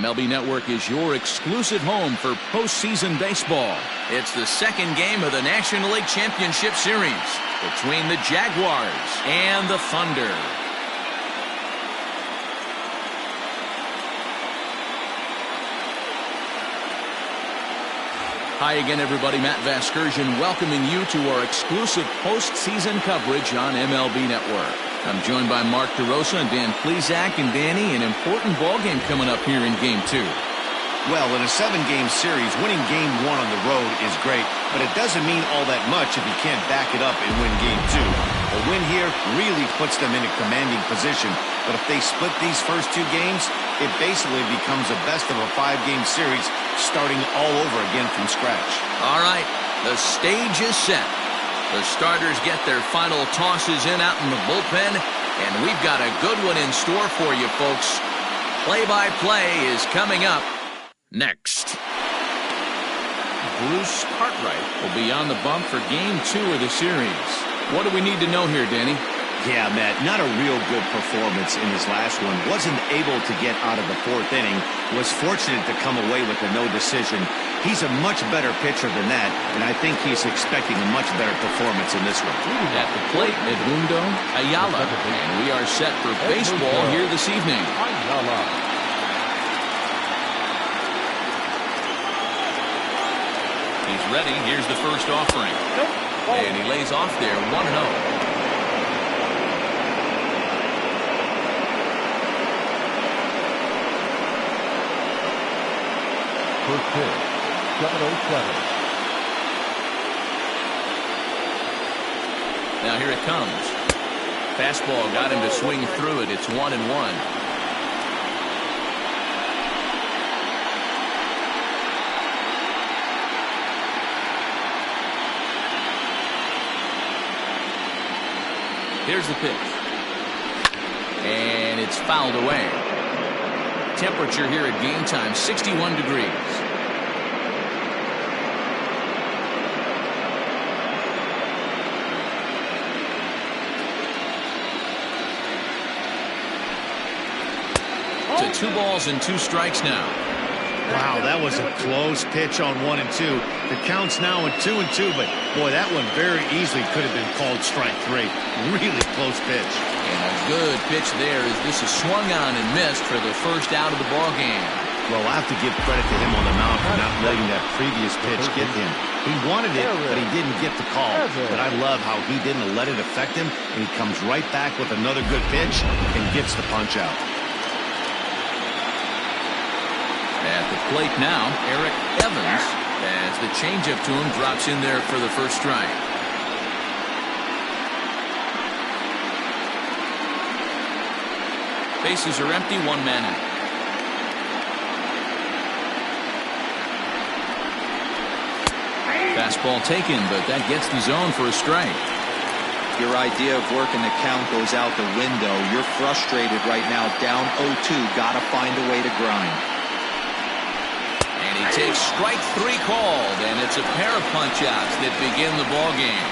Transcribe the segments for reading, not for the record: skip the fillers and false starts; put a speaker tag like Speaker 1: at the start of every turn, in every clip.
Speaker 1: MLB Network is your exclusive home for postseason baseball. It's the second game of the National League Championship Series between the Jaguars and the Thunder. Hi again, everybody. Matt Vasgersian welcoming you to our exclusive postseason coverage on MLB Network. I'm joined by Mark DeRosa and Dan Plesac. And Danny, an important ball game coming up here in Game 2.
Speaker 2: Well, in a 7-game series, winning Game 1 on the road is great, but it doesn't mean all that much if you can't back it up and win Game 2. A win here really puts them in a commanding position, but if they split these first 2 games, it basically becomes a best-of-a-5-game series starting all over again from scratch.
Speaker 1: All right, the stage is set. The starters get their final tosses in out in the bullpen, and we've got a good one in store for you, folks. Play-by-play is coming up next. Bruce Cartwright will be on the bump for Game 2 of the series. What do we need to know here, Danny?
Speaker 2: Yeah, Matt, not a real good performance in his last one. Wasn't able to get out of the 4th inning. Was fortunate to come away with a no decision. He's a much better pitcher than that, and I think he's expecting a much better performance in this one.
Speaker 1: At the plate, Edmundo Ayala, and we are set for baseball here this evening. He's ready. Here's the first offering. And he lays off there, 1-0.
Speaker 3: First pitch, 7-0-7.
Speaker 1: Now here it comes. Fastball got him to swing through it. It's 1-1. Here's the pitch. And it's fouled away. Temperature here at game time, 61 degrees. To 2 balls and 2 strikes now.
Speaker 2: Wow, that was a close pitch on 1 and 2. The count's now in 2 and 2, but boy, that one very easily could have been called strike 3. Really close pitch.
Speaker 1: And a good pitch there as this is swung on and missed for the first out of the ball game.
Speaker 2: Well, I have to give credit to him on the mound for not letting that previous pitch get him. He wanted it, but he didn't get the call. But I love how he didn't let it affect him, and he comes right back with another good pitch and gets the punch out.
Speaker 1: At the plate now, Eric Evans, as the changeup to him drops in there for the first strike. Bases are empty, 1 man out. Fastball taken, but that gets the zone for a strike.
Speaker 4: Your idea of working the count goes out the window. You're frustrated right now, down 0-2. Gotta find a way to grind.
Speaker 1: And he takes strike 3 called, and it's a pair of punch-outs that begin the ball game.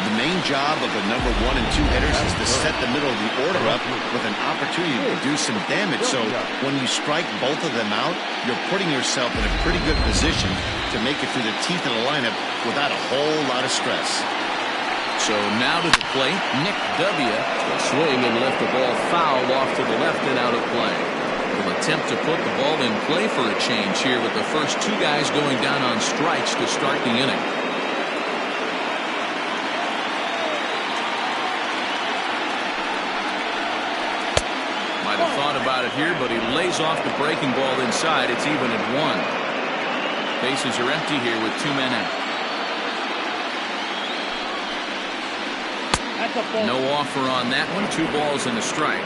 Speaker 2: The main job of the number 1 and 2 hitters is to set the middle of the order up with an opportunity to do some damage. So when you strike both of them out, you're putting yourself in a pretty good position to make it through the teeth of the lineup without a whole lot of stress.
Speaker 1: So now to the plate, Nick W. will swing and lift the ball foul off to the left and out of play. Will attempt to put the ball in play for a change here with the first 2 guys going down on strikes to start the inning. Might have thought about it here, but he lays off the breaking ball inside. It's even at 1. Bases are empty here with 2 men out. No offer on that one. 2 balls and a strike.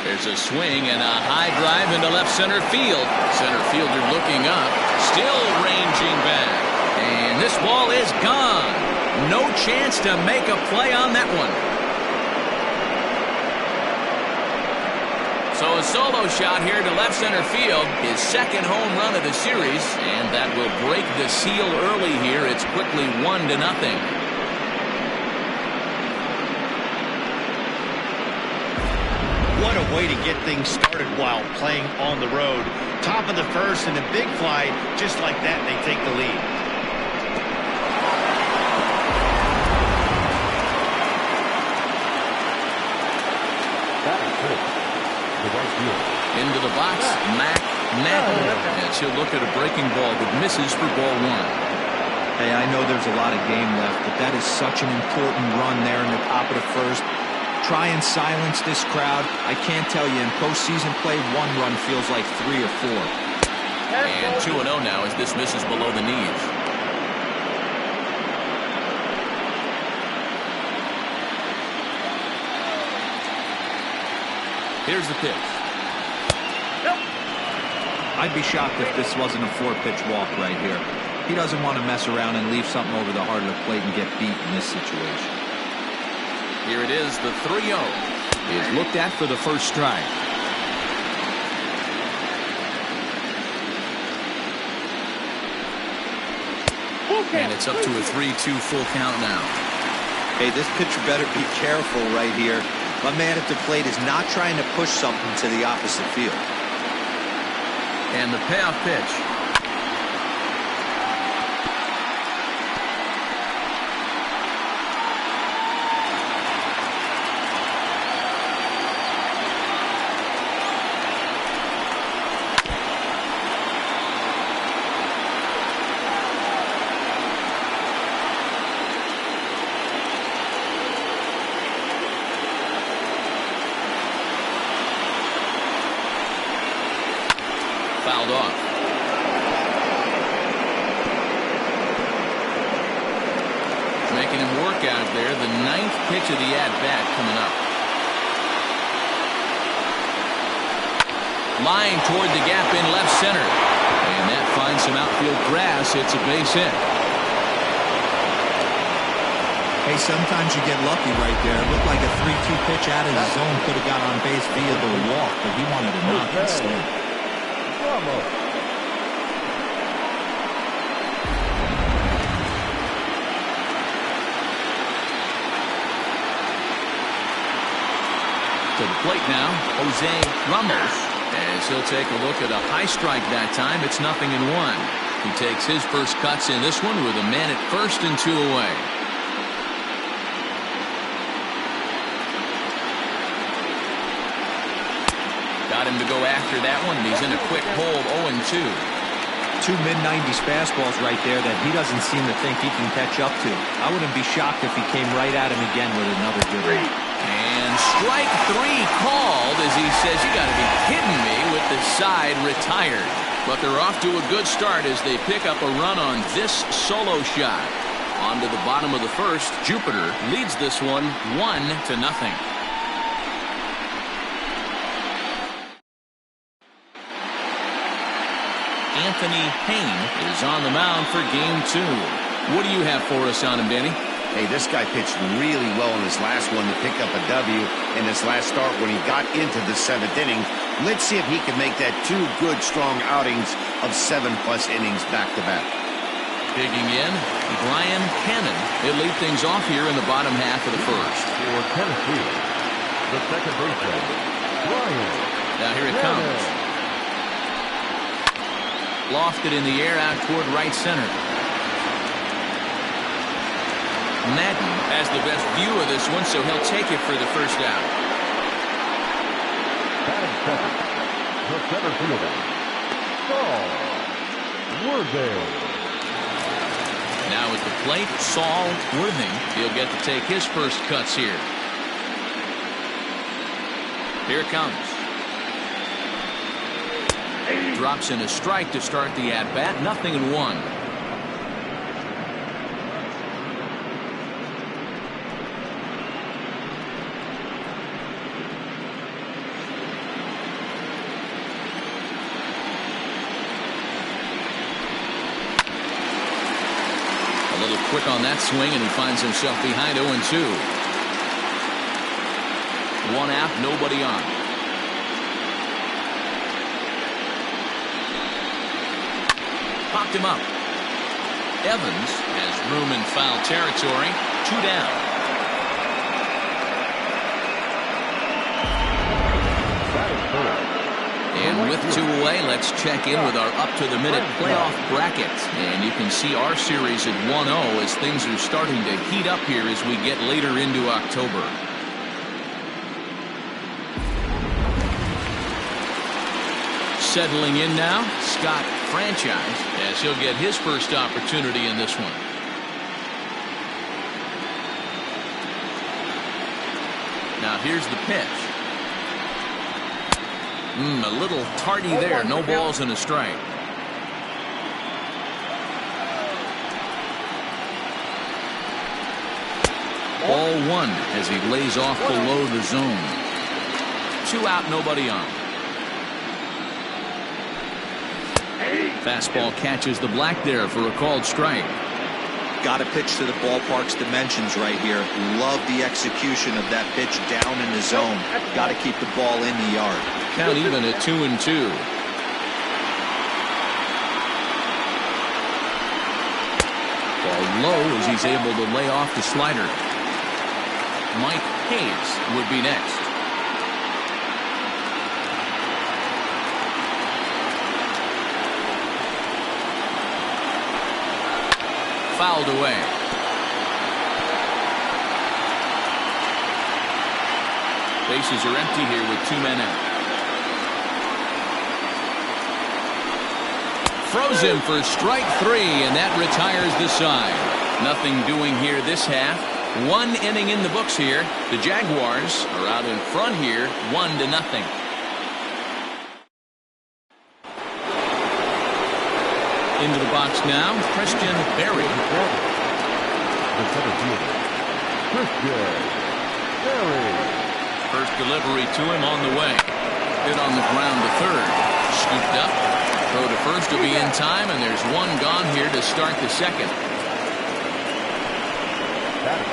Speaker 1: There's a swing and a high drive into left center field. Center fielder looking up, still ranging back. And this ball is gone. No chance to make a play on that one. So a solo shot here to left center field, his second home run of the series, and that will break the seal early here. It's quickly 1-0.
Speaker 2: What a way to get things started while playing on the road. Top of the first and a big fly. Just like that, they take the lead.
Speaker 1: Into the box, Mac Madden. And she'll look at a breaking ball that misses for ball 1.
Speaker 4: Hey, I know there's a lot of game left, but that is such an important run there in the top of the first. Try and silence this crowd. I can't tell you, in postseason play, one run feels like 3 or 4.
Speaker 1: And 2-0 now as this misses below the knees. Here's the pitch.
Speaker 4: I'd be shocked if this wasn't a 4-pitch walk right here. He doesn't want to mess around and leave something over the heart of the plate and get beat in this situation.
Speaker 1: Here it is, the 3-0 is looked at for the first strike. And it's up to a 3-2 full count now.
Speaker 4: Hey, this pitcher better be careful right here. My man at the plate is not trying to push something to the opposite field.
Speaker 1: And the payoff pitch. Fouled off. Making him work out there. The 9th pitch of the at-bat coming up. Line toward the gap in left center. And that finds some outfield grass. It's a base hit.
Speaker 4: Hey, sometimes you get lucky right there. It looked like a 3-2 pitch out of the zone could have got on base via the walk, but he wanted to knock instead.
Speaker 1: To the plate now, Jose Ramos, as he'll take a look at a high strike that time. It's 0-1. He takes his first cuts in this one with a man at first and 2 away. Got him to go after that one, and he's in a quick hold, 0-2.
Speaker 4: 2 mid-90s fastballs right there that he doesn't seem to think he can catch up to. I wouldn't be shocked if he came right at him again with another good one.
Speaker 1: And strike 3 called as he says, you got to be kidding me, with the side retired. But they're off to a good start as they pick up a run on this solo shot. On to the bottom of the first, Jupiter leads this one 1-0. Anthony Payne is on the mound for game 2. What do you have for us on him, Danny?
Speaker 2: Hey, this guy pitched really well in his last one to pick up a W in his last start when he got into the 7th inning. Let's see if he can make that 2 good, strong outings of 7+ innings back-to-back.
Speaker 1: Digging in, Brian Cannon. He'll lead things off here in the bottom half of the first.
Speaker 3: For Tennessee, the second baseman, Brian.
Speaker 1: Now here it comes. Lofted in the air out toward right center. Madden has the best view of this one, so he'll take it for the first out.
Speaker 3: Batting second, the center fielder, Saul Worthing.
Speaker 1: Now at the plate, Saul Worthing. He'll get to take his first cuts here. Here it comes. Drops in a strike to start the at-bat. 0-1. A little quick on that swing, and he finds himself behind 0-2. 1 out, nobody on. popped him up. Evans has room in foul territory. 2 down. And with 2 away, let's check in with our up-to-the-minute playoff bracket. And you can see our series at 1-0 as things are starting to heat up here as we get later into October. Settling in now, Scott Franchise, as he'll get his first opportunity in this one. Now here's the pitch. A little tardy there. No balls and a strike. Ball 1 as he lays off below the zone. 2 out, nobody on. Fastball catches the black there for a called strike.
Speaker 4: Got to pitch to the ballpark's dimensions right here. Love the execution of that pitch down in the zone. Got to keep the ball in the yard.
Speaker 1: Count even at 2-2. Ball low as he's able to lay off the slider. Mike Hayes would be next. Fouled away. Bases are empty here with 2 men out. Throws him for strike 3, and that retires the side. Nothing doing here this half. 1 inning in the books here. The Jaguars are out in front here, 1-0. Into the box now, Christian Berry. First delivery to him on the way. Hit on the ground to third. Scooped up. Throw to first will be in time, and there's 1 gone here to start the second.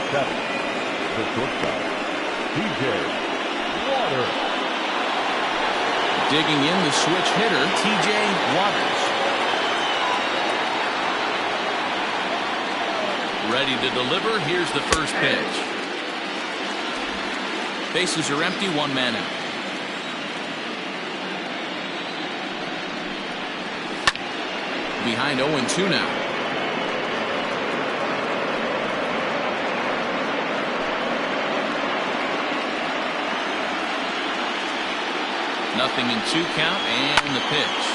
Speaker 3: The shortstop, TJ Waters.
Speaker 1: Digging in the switch hitter, TJ Waters. Ready to deliver. Here's the first pitch. Bases are empty, 1 man out. Behind 0-2 now. Nothing in 2 count, and the pitch.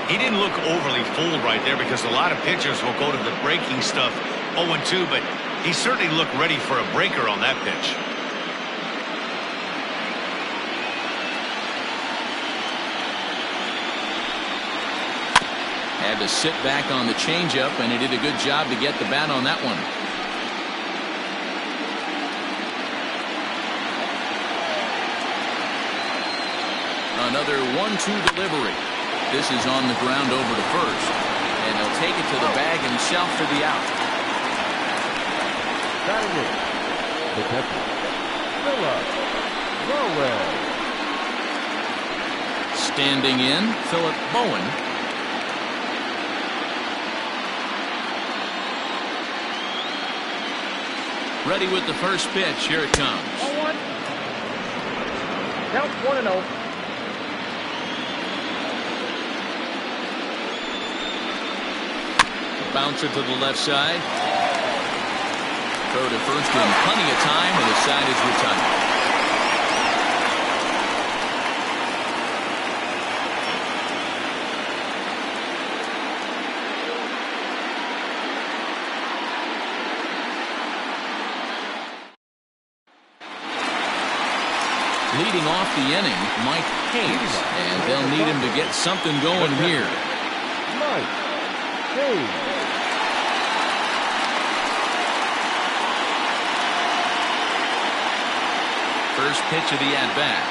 Speaker 2: He didn't look overly fooled right there because a lot of pitchers will go to the breaking stuff 0-2, but he certainly looked ready for a breaker on that pitch.
Speaker 1: Had to sit back on the changeup, and he did a good job to get the bat on that one. Another 1-2 delivery. This is on the ground over to first, and he'll take it to the bag himself for the out.
Speaker 3: Batting in, the catcher, Philip Bowen.
Speaker 1: Standing in, Philip Bowen. Ready with the first pitch. Here it comes.
Speaker 5: 0-1. Count 1-0.
Speaker 1: Bouncer to the left side. Throw to first in plenty of time, and the side is retired. Leading off the inning, Mike Hayes, and they'll need him to get something going here.
Speaker 3: Mike Hayes.
Speaker 1: First pitch of the at-bat.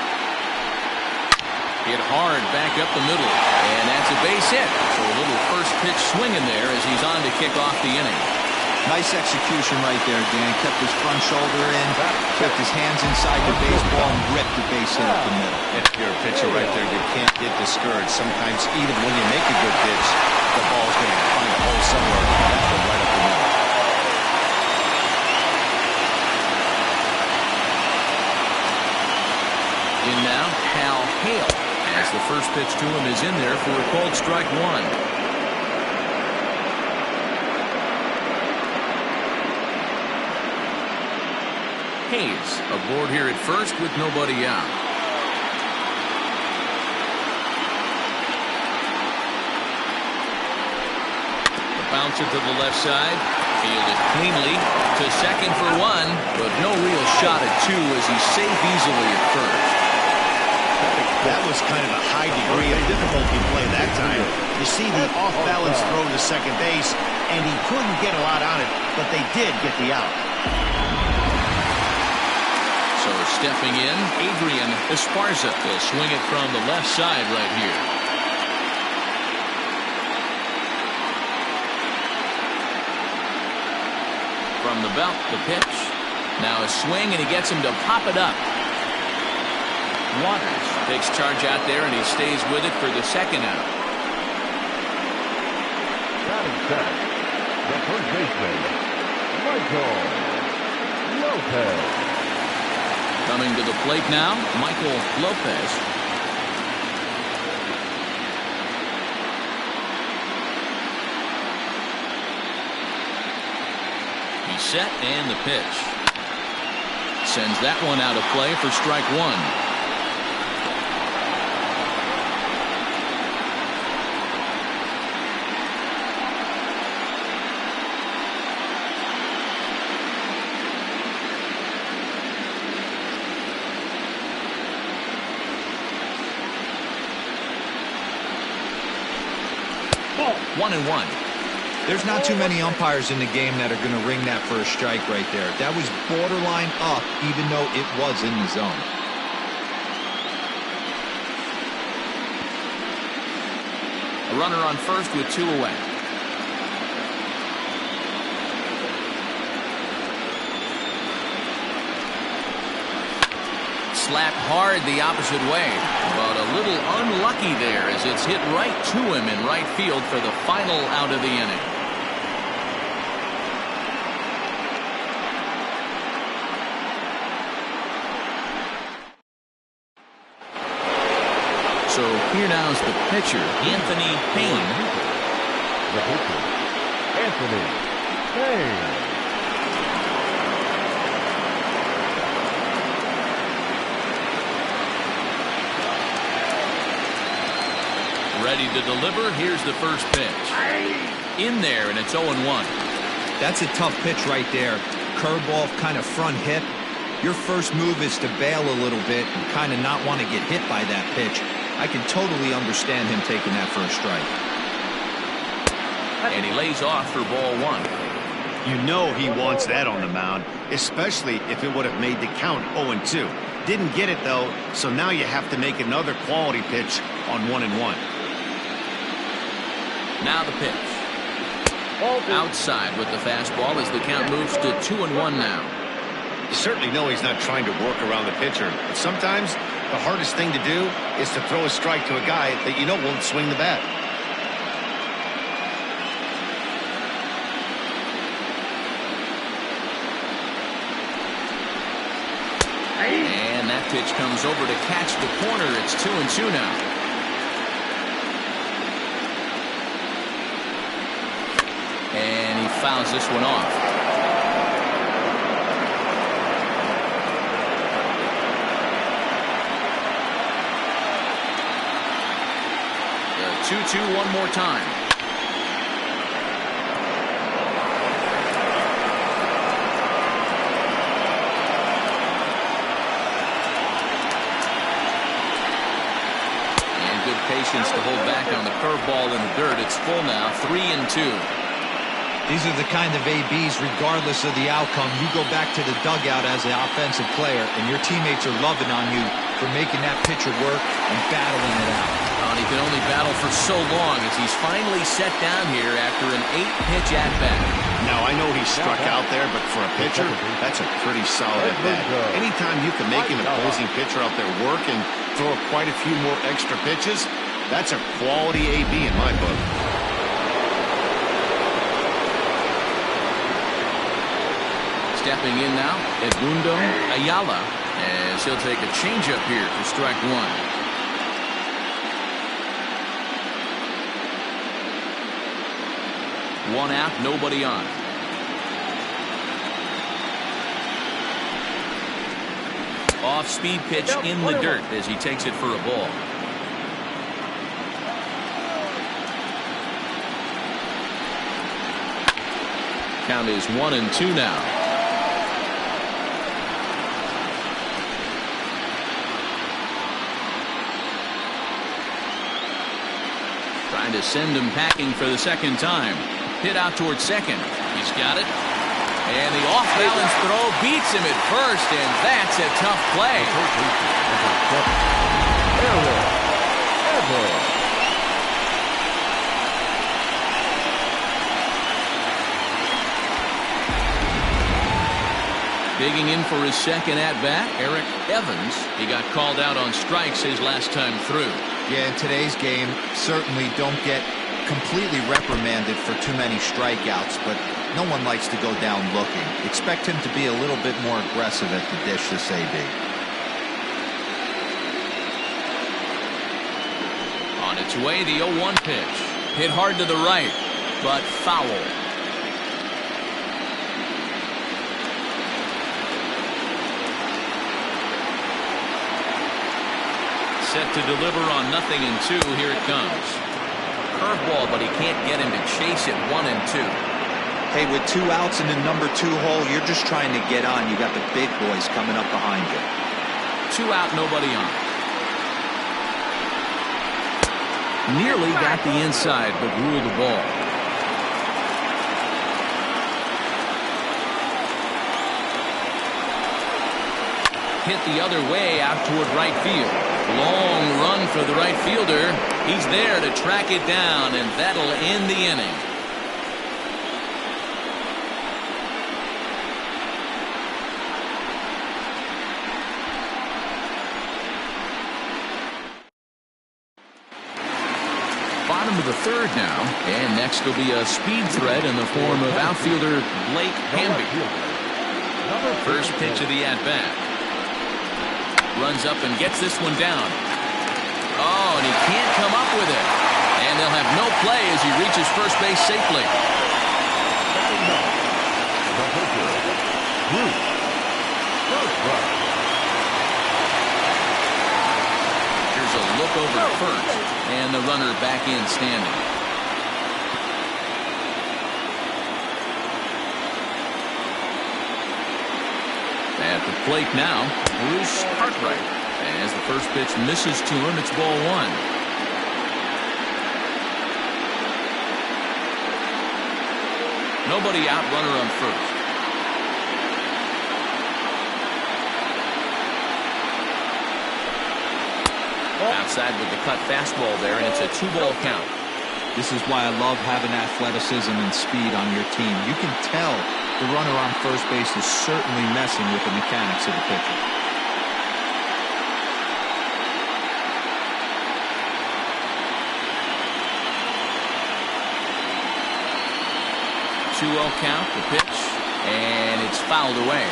Speaker 1: Hit hard back up the middle, and that's a base hit. So a little first pitch swinging there as he's on to kick off the inning.
Speaker 4: Nice execution right there, Dan. Kept his front shoulder in, kept his hands inside the baseball, and ripped the base hit up the middle.
Speaker 2: And if you're a pitcher right there, you can't get discouraged. Sometimes even when you make a good pitch, the ball's going to find a hole somewhere. That one right up the middle.
Speaker 1: In now, Hal Hale, as the first pitch to him is in there for a called strike one. Hayes aboard here at first with nobody out. The bouncer to the left side, fielded cleanly to second for one, but no real shot at two as he's safe easily at first.
Speaker 2: That was kind of a high degree of difficulty play that time. You see the off-balance throw to second base, and he couldn't get a lot on it, but they did get the out.
Speaker 1: So stepping in, Adrian Esparza will swing it from the left side right here. From the belt, the pitch. Now a swing, and he gets him to pop it up. Waters takes charge out there, and he stays with it for the second out.
Speaker 3: Batting second, the first baseman, Michael Lopez.
Speaker 1: Coming to the plate now, Michael Lopez. He's set, and the pitch. Sends that one out of play for strike one. Ball, 1-1.
Speaker 4: There's not too many umpires in the game that are going to ring that for a strike right there. That was borderline up, even though it was in the zone.
Speaker 1: A runner on first with two away. Slapped hard the opposite way, but a little unlucky there as it's hit right to him in right field for the final out of the inning. So here now is the pitcher, Anthony Payne.
Speaker 3: The pitcher, Anthony Payne.
Speaker 1: Ready to deliver. Here's the first pitch. In there, and it's 0-1.
Speaker 4: That's a tough pitch right there. Curveball, kind of front hip. Your first move is to bail a little bit and kind of not want to get hit by that pitch. I can totally understand him taking that first strike.
Speaker 1: And he lays off for ball one.
Speaker 2: You know he wants that on the mound, especially if it would have made the count 0-2. Didn't get it, though, so now you have to make another quality pitch on 1-1.
Speaker 1: Now the pitch. Outside with the fastball as the count moves to 2-1 now.
Speaker 2: You certainly know he's not trying to work around the pitcher, but sometimes the hardest thing to do is to throw a strike to a guy that you know won't swing the bat.
Speaker 1: And that pitch comes over to catch the corner. It's 2-2 now. And he fouls this one off. The 2-2 one more time. And good patience to hold back on the curveball in the dirt. It's full now, 3-2.
Speaker 4: These are the kind of ABs, regardless of the outcome, you go back to the dugout as an offensive player, and your teammates are loving on you for making that pitcher work and battling it out.
Speaker 1: And he can only battle for so long as he's finally set down here after an 8-pitch at-bat.
Speaker 2: Now, I know he struck out there, but for a pitcher, that's a pretty solid at-bat. Anytime you can make an opposing pitcher out there work and throw quite a few more extra pitches, that's a quality AB in my book.
Speaker 1: Stepping in now, Edmundo Ayala, as he'll take a changeup here for strike one. One out, nobody on. Off-speed pitch in the dirt as he takes it for a ball. Count is 1-2 now. Trying to send him packing for the second time. Hit out towards second. He's got it. And the off-balance throw beats him at first, and that's a tough play. Digging in for his second at-bat, Eric Evans. He got called out on strikes his last time through.
Speaker 4: Yeah, in today's game, certainly don't get completely reprimanded for too many strikeouts, but no one likes to go down looking. Expect him to be a little bit more aggressive at the dish this AB.
Speaker 1: On its way, the 0-1 pitch. Hit hard to the right, but foul. Set to deliver on 0-2. Here it comes. Curveball, but he can't get him to chase it. 1-2.
Speaker 4: Hey, with 2 outs in the number 2 hole, you're just trying to get on. You got the big boys coming up behind you.
Speaker 1: 2 out, nobody on. Nearly got the inside, but ruled the ball. Hit the other way out toward right field. Long run for the right fielder. He's there to track it down, and that'll end the inning. Bottom of the third now, and next will be a speed threat in the form of outfielder Blake Hamby. First pitch of the at-bat. Runs up and gets this one down. Oh, and he can't come up with it. And they'll have no play as he reaches first base safely. Here's a look over at first, and the runner back in standing. At the plate now, Bruce Cartwright. As the first pitch misses to him, it's ball 1. Nobody out, runner on first. Outside with the cut fastball there, and it's a 2-ball count.
Speaker 4: This is why I love having athleticism and speed on your team. You can tell the runner on first base is certainly messing with the mechanics of the pitcher.
Speaker 1: Two-0 count, the pitch, and it's fouled away.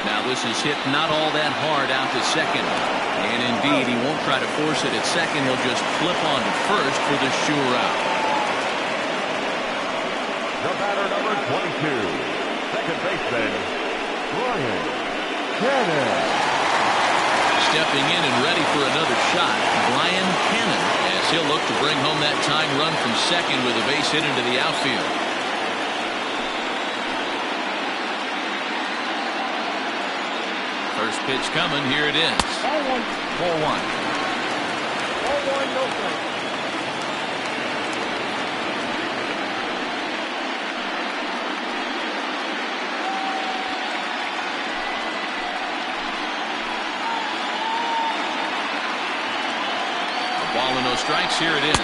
Speaker 1: Now this is hit not all that hard out to second. And indeed, he won't try to force it at second. He'll just flip on to first for the sure out.
Speaker 3: The batter, number 22, second baseman, Brian Cannon.
Speaker 1: Stepping in and ready for another shot, Brian Cannon, as he'll look to bring home that tying run from second with a base hit into the outfield. First pitch coming. Here it is. 4-1. 4-1, no play. Ball and no strikes. Here it is.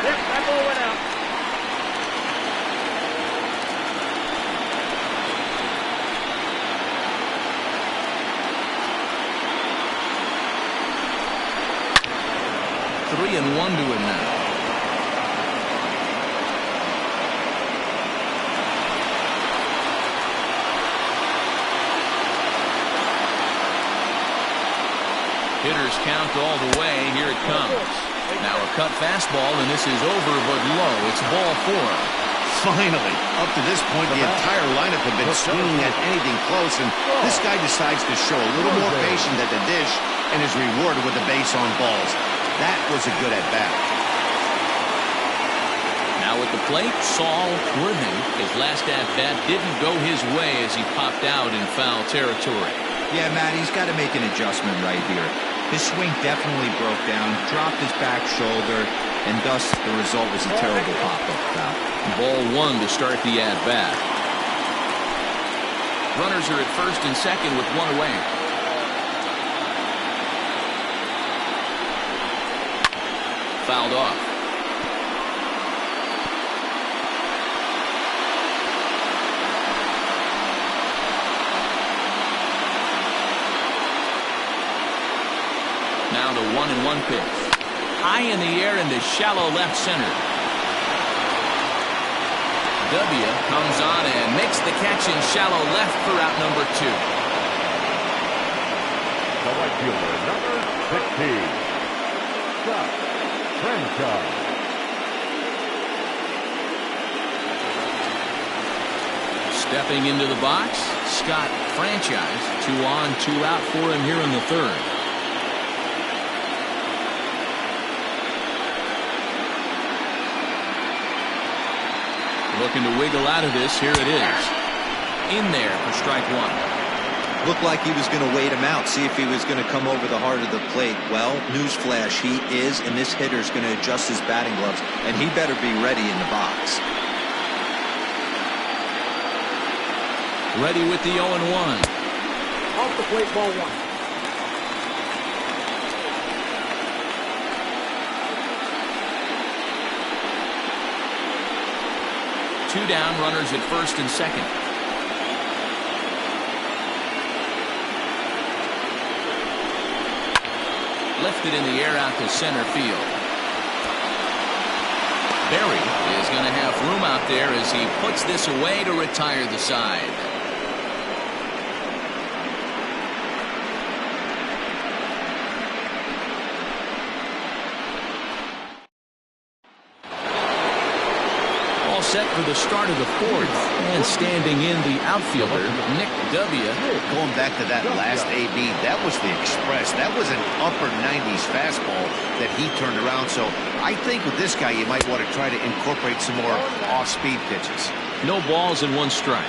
Speaker 3: That ball went out.
Speaker 1: Three and one to him now. Hitters count all the way. Here it comes. Now a cut fastball, and this is over but low. It's ball four.
Speaker 2: Finally, up to this point, the entire lineup had been swinging at anything close, and this guy decides to show a little more patience at the dish and is rewarded with a base on balls. That was a good at-bat.
Speaker 1: Now at the plate, Saul Worthing. His last at-bat didn't go his way as he popped out in foul territory.
Speaker 4: Yeah, Matt, he's got to make an adjustment right here. His swing definitely broke down, dropped his back shoulder, and thus the result was a terrible pop-up foul.
Speaker 1: Ball one to start the at-bat. Runners are at first and second with one away. Fouled off. Now the 1-1 pitch. High in the air into shallow left center. W comes on and makes the catch in shallow left for out number 2.
Speaker 3: The right fielder, number 16. Scott Franchise.
Speaker 1: Stepping into the box, Scott Franchise. 2 on, 2 out for him here in the third. Looking to wiggle out of this. Here it is. In there for strike one.
Speaker 4: Looked like he was going to wait him out, see if he was going to come over the heart of the plate. Well, newsflash, he is, and this hitter's going to adjust his batting gloves, and he better be ready in the box.
Speaker 1: Ready with the 0-1.
Speaker 3: Off the plate, ball one.
Speaker 1: Two down, runners at first and second. Lifted in the air out to center field. Berry is going to have room out there as he puts this away to retire the side. Set for the start of the fourth, and standing in the outfielder, Nick W.
Speaker 2: Going back to that last AB, that was the express. That was an upper 90s fastball that he turned around. So I think with this guy, you might want to try to incorporate some more off-speed pitches.
Speaker 1: No balls and one strike.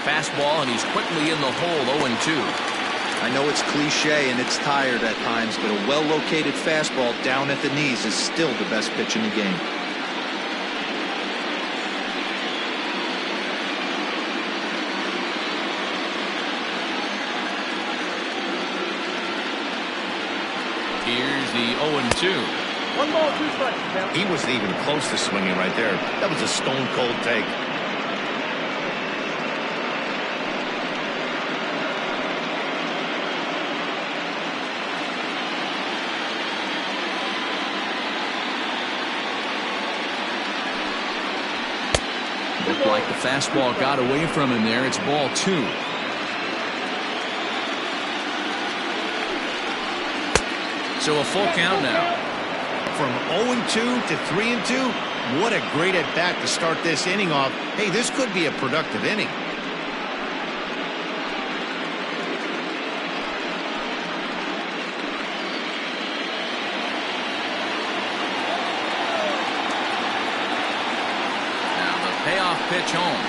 Speaker 1: Fastball, and he's quickly in the hole. 0-2.
Speaker 4: I know it's cliche and it's tired at times, but a well-located fastball down at the knees is still the best pitch in the game.
Speaker 1: Here's the 0-2.
Speaker 3: 1 ball, 2 strikes.
Speaker 2: He wasn't even close to swinging right there. That was a stone-cold take.
Speaker 1: Looked like the fastball got away from him there. It's ball 2. So a full count now.
Speaker 2: From 0-2 to 3-2, what a great at-bat to start this inning off. Hey, this could be a productive inning.
Speaker 1: pitch home.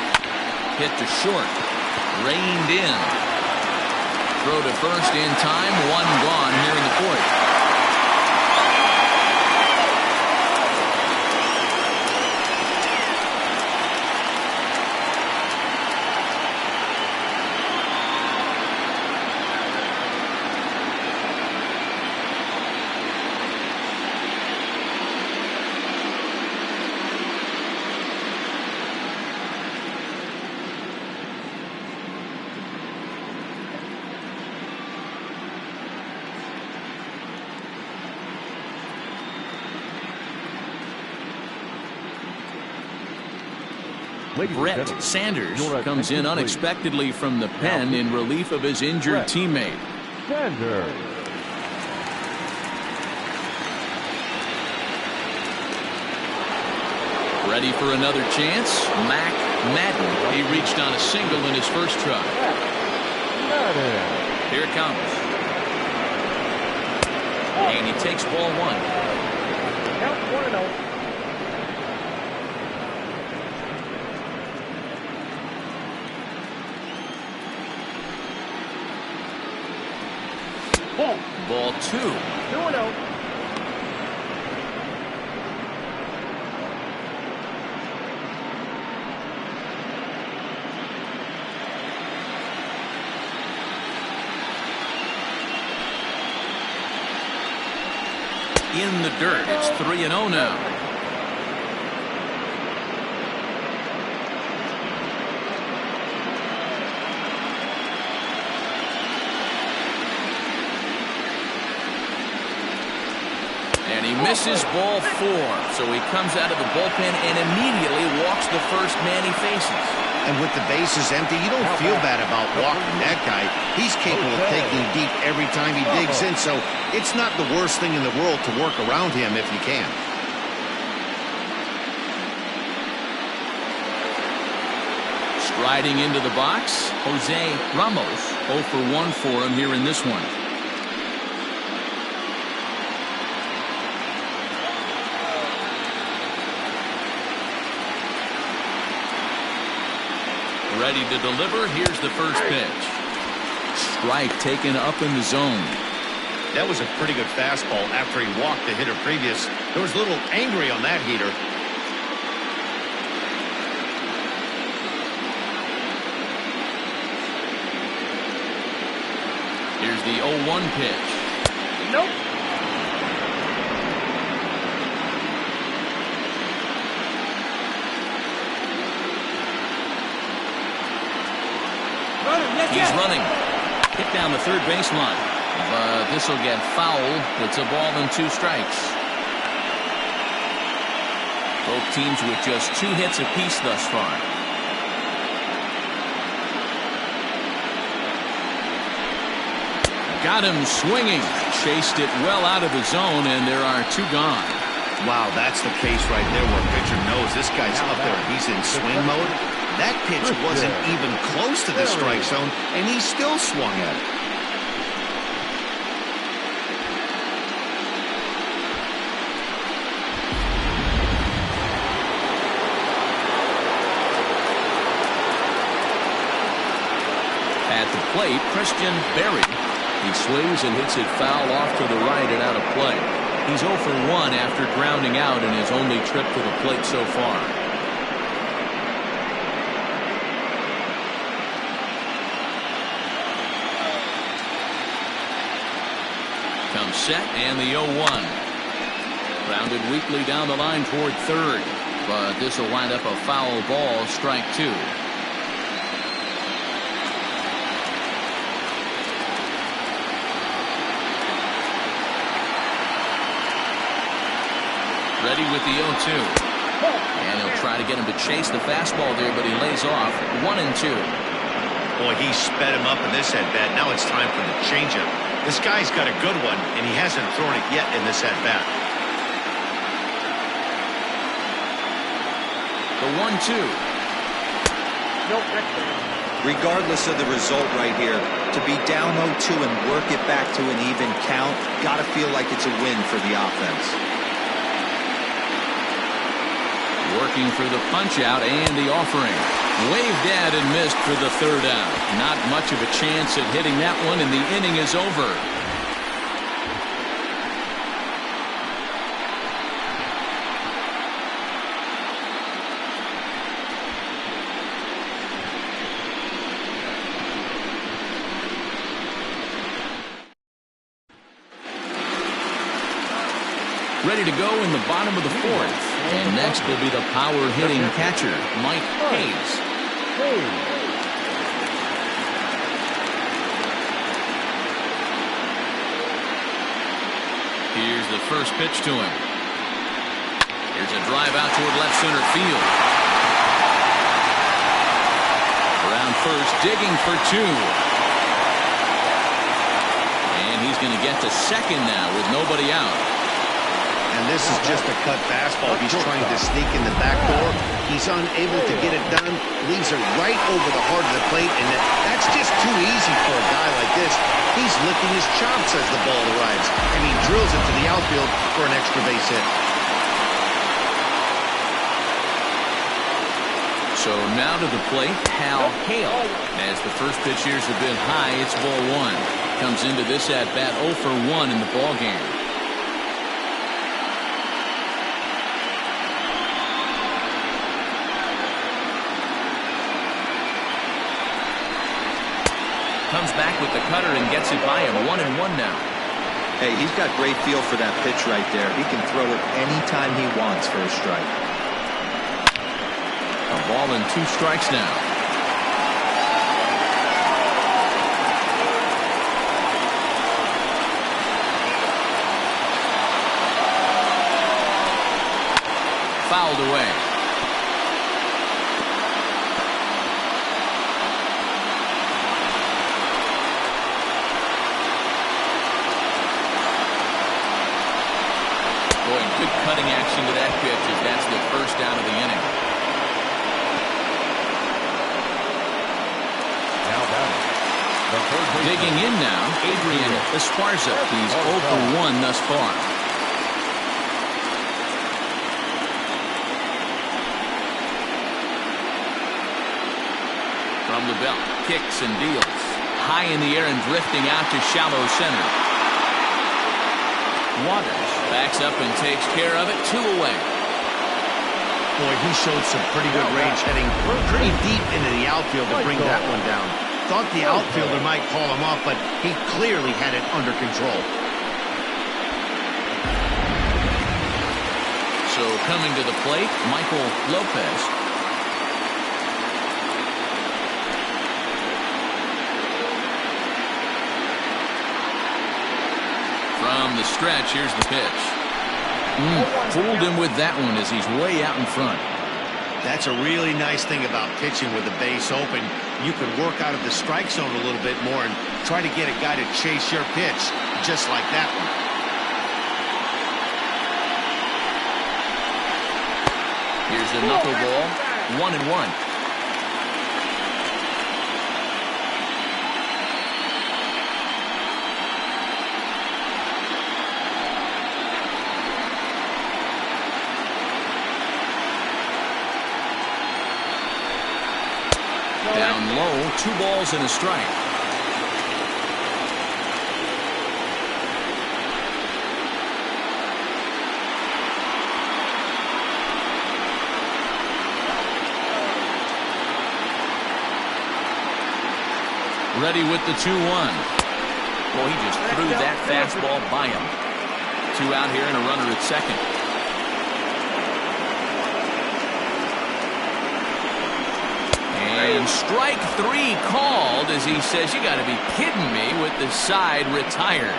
Speaker 1: Hit to short. Reined in. Throw to first in time. One gone here in the fourth. Brett Sanders comes in unexpectedly from the pen in relief of his injured teammate.
Speaker 3: Sanders.
Speaker 1: Ready for another chance. Mac Madden. He reached on a single in his first try. Here it comes. And he takes ball one.
Speaker 5: Count 1-0.
Speaker 1: Ball two.
Speaker 5: 2-0.
Speaker 1: In the dirt. It's 3-0 now. And he misses ball four. So he comes out of the bullpen and immediately walks the first man he faces.
Speaker 2: And with the bases empty, you don't feel bad about walking that guy. He's capable of taking deep every time he digs in, so it's not the worst thing in the world to work around him if you can.
Speaker 1: Striding into the box, Jose Ramos. 0 for 1 for him here in this one. Ready to deliver. Here's the first pitch. Strike taken up in the zone.
Speaker 2: That was a pretty good fastball after he walked the hitter previous. There was a little angry on that heater.
Speaker 1: Here's the 0-1 pitch.
Speaker 5: Nope.
Speaker 1: He's running. Hit down the third baseline. But this will get foul. It's a ball and 2 strikes. Both teams with just 2 hits apiece thus far. Got him swinging. Chased it well out of the zone, and there are 2 gone.
Speaker 2: Wow, that's the case right there where a pitcher knows this guy's up there. He's in swing mode. That pitch wasn't even close to the strike zone, and he still swung at it.
Speaker 1: At the plate, Christian Berry. He swings and hits it foul off to the right and out of play. He's 0 for 1 after grounding out in his only trip to the plate so far. Comes set and the 0-1. Grounded weakly down the line toward third. But this will wind up a foul ball, strike 2. Ready with the 0-2. And he'll try to get him to chase the fastball there, but he lays off. 1-2.
Speaker 2: Boy, he sped him up in this at-bat. Now it's time for the changeup. This guy's got a good one, and he hasn't thrown it yet in this at-bat.
Speaker 1: The 1-2.
Speaker 5: Nope.
Speaker 4: Regardless of the result right here, to be down 0-2 and work it back to an even count, got to feel like it's a win for the offense.
Speaker 1: Working for the punch out and the offering. Waved at and missed for the third out. Not much of a chance at hitting that one, and the inning is over. Ready to go in the bottom of the fourth. And next will be the power-hitting catcher, Mike Hayes. Here's the first pitch to him. Here's a drive out toward left center field. Around first, digging for two. And he's going to get to second now with nobody out.
Speaker 2: And this is just a cut fastball. He's trying to sneak in the back door. He's unable to get it done. Leaves it right over the heart of the plate, and that's just too easy for a guy like this. He's licking his chops as the ball arrives, and he drills it to the outfield for an extra base hit.
Speaker 1: So now to the plate, Hal Hale. As the first pitch here's a bit high, it's ball one. Comes into this at-bat 0 for 1 in the ball game. Comes back with the cutter and gets it by him. 1-1 now.
Speaker 4: Hey, he's got great feel for that pitch right there. He can throw it anytime he wants for a strike.
Speaker 1: A ball and 2 strikes now. Fouled away. Good cutting action to that pitch as that's the first out of the inning.
Speaker 3: Now batting. The third baseman.
Speaker 1: Digging in now, Adrian Esparza. He's 0 for 1 thus far. From the belt, kicks and deals. High in the air and drifting out to shallow center. Waters backs up and takes care of it. 2 away.
Speaker 2: Boy, he showed some pretty good range heading pretty deep into the outfield to bring that one down. Thought the outfielder might call him off, but he clearly had it under control.
Speaker 1: So coming to the plate, Michael Lopez. From the stretch, here's the pitch. Fooled him with that one as he's way out in front.
Speaker 2: That's a really nice thing about pitching with the base open. You can work out of the strike zone a little bit more and try to get a guy to chase your pitch, just like that one.
Speaker 1: Here's a knuckleball, 1-1. Down low, 2 balls and a strike. Ready with the 2-1. Well, he just threw that fastball by him. 2 out here and a runner at second. And strike 3 called as he says, you got to be kidding me, with the side retired.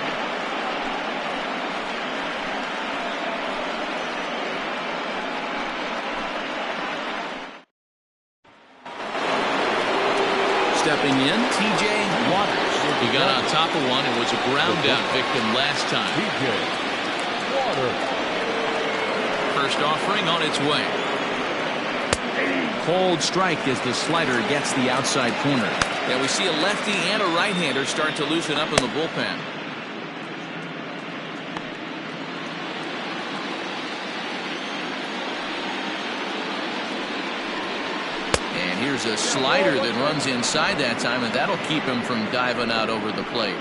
Speaker 1: Stepping in, TJ Waters. He got on top of one and was a ground out victim last time.
Speaker 3: TJ Waters.
Speaker 1: First offering on its way. Cold strike as the slider gets the outside corner. Yeah, we see a lefty and a right-hander start to loosen up in the bullpen. there's a slider that runs inside that time, and that'll keep him from diving out over the plate.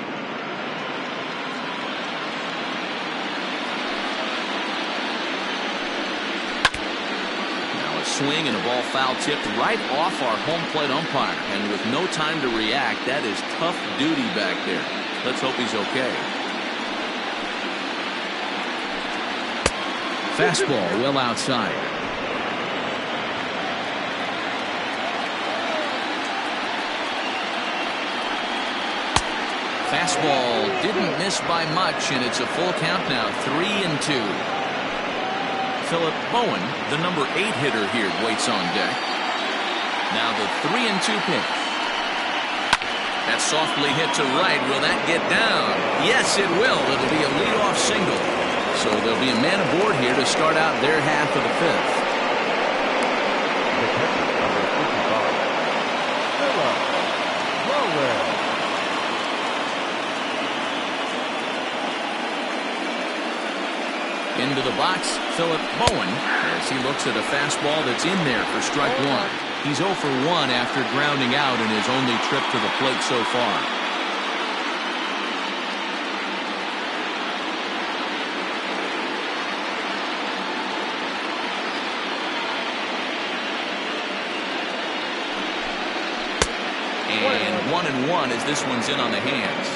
Speaker 1: Now a swing and a ball foul tipped right off our home plate umpire, and with no time to react, that is tough duty back there. Let's hope he's okay. Fastball well outside. Fastball didn't miss by much, and it's a full count now, 3-2. Philip Bowen, the number 8 hitter here, waits on deck. Now the 3-2 pitch. That's softly hit to right. Will that get down? Yes, it will. It'll be a leadoff single. So there'll be a man aboard here to start out their half of the 5th.
Speaker 3: The catcher, number 55, Philip Bowen.
Speaker 1: Into the box, Philip Bowen, as he looks at a fastball that's in there for strike 1. He's 0 for 1 after grounding out in his only trip to the plate so far. And 1-1 as this one's in on the hands.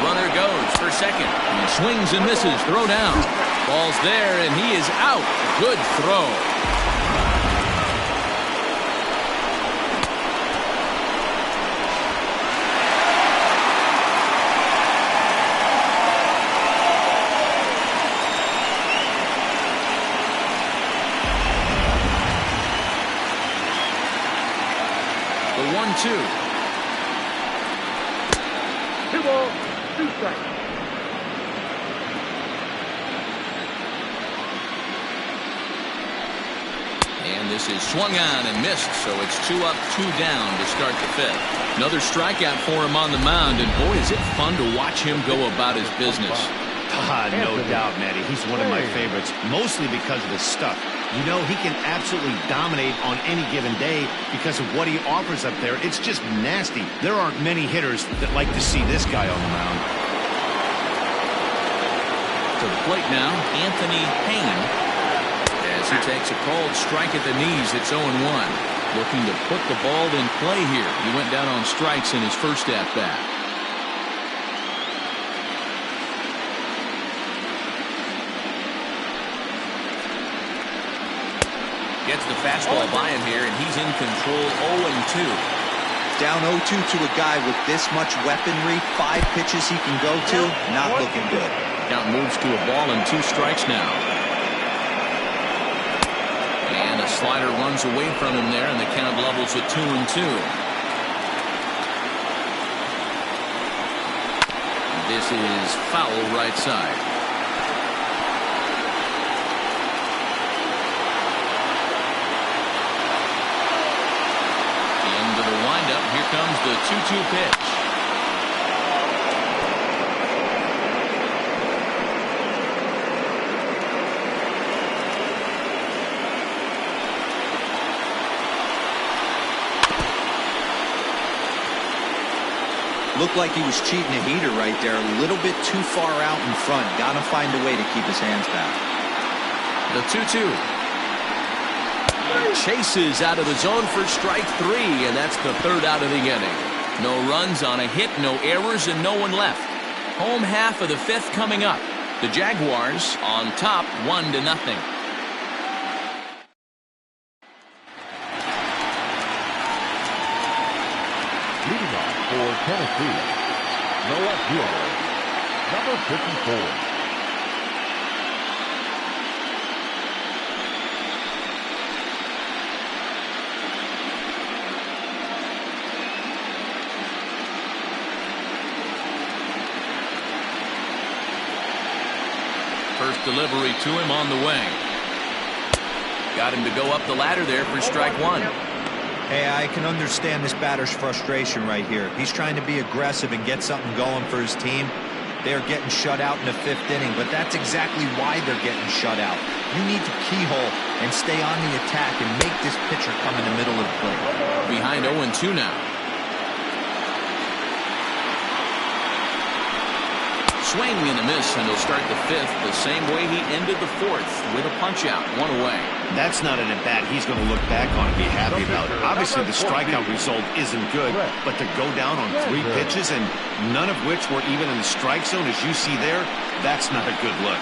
Speaker 1: Runner goes for second. He swings and misses. Throw down. Ball's there, and he is out. Good throw. The 1-2.
Speaker 5: 2 balls, 2 strikes.
Speaker 1: And this is swung on and missed, so it's 2 up, 2 down to start the 5th. Another strikeout for him on the mound, and boy, is it fun to watch him go about his business.
Speaker 2: No doubt, Matty. He's one of my favorites, mostly because of his stuff. You know, he can absolutely dominate on any given day because of what he offers up there. It's just nasty. There aren't many hitters that like to see this guy on the mound.
Speaker 1: To the plate now, Anthony Payne. As he takes a called strike at the knees, it's 0-1. Looking to put the ball in play here. He went down on strikes in his first at-bat. Gets the fastball by him here, and he's in control. 0-2.
Speaker 4: Down 0-2 to a guy with this much weaponry, 5 pitches he can go to, not looking good.
Speaker 1: Count moves to a ball and 2 strikes now. And a slider runs away from him there, and the count levels at 2-2. This is foul right side. Here comes the 2-2 pitch.
Speaker 4: Looked like he was cheating a heater right there. A little bit too far out in front. Got to find a way to keep his hands back.
Speaker 1: The 2-2. Chases out of the zone for strike 3, and that's the 3rd out of the inning. No runs on a hit, no errors, and no one left. Home half of the 5th coming up. The Jaguars on top 1-0.
Speaker 3: Leading off for Tennessee, the left fielder, number 54.
Speaker 1: First delivery to him on the way. Got him to go up the ladder there for strike one.
Speaker 4: Hey, I can understand this batter's frustration right here. He's trying to be aggressive and get something going for his team. They're getting shut out in the 5th inning, but that's exactly why they're getting shut out. You need to keyhole and stay on the attack and make this pitcher come in the middle of the plate.
Speaker 1: Behind 0-2 now. Swing and a miss, and he'll start the 5th the same way he ended the 4th with a punch-out, 1 away.
Speaker 2: That's not an at-bat he's going to look back on and be happy about. Obviously, the strikeout result isn't good, but to go down on 3 pitches and none of which were even in the strike zone, as you see there, that's not a good look.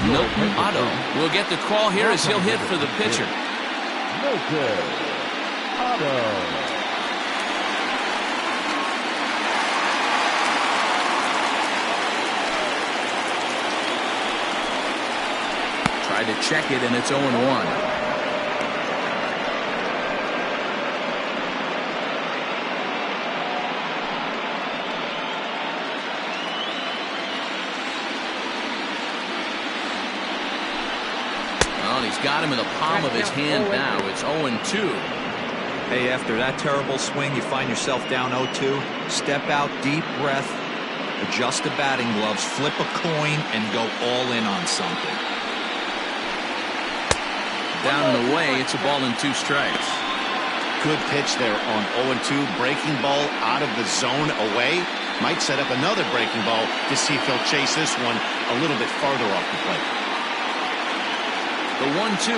Speaker 1: Milton Otto will get the call here as he'll hit for the pitcher.
Speaker 3: Milton Otto.
Speaker 1: Tried to check it, and it's 0-1. Well, he's got him in the palm of his hand now. It's 0-2.
Speaker 4: Hey, after that terrible swing, you find yourself down 0-2. Step out, deep breath, adjust the batting gloves, flip a coin, and go all in on something.
Speaker 1: Down and away, it's a ball and 2 strikes.
Speaker 2: Good pitch there on 0-2. Breaking ball out of the zone away. Might set up another breaking ball to see if he'll chase this one a little bit farther off the plate.
Speaker 1: The 1-2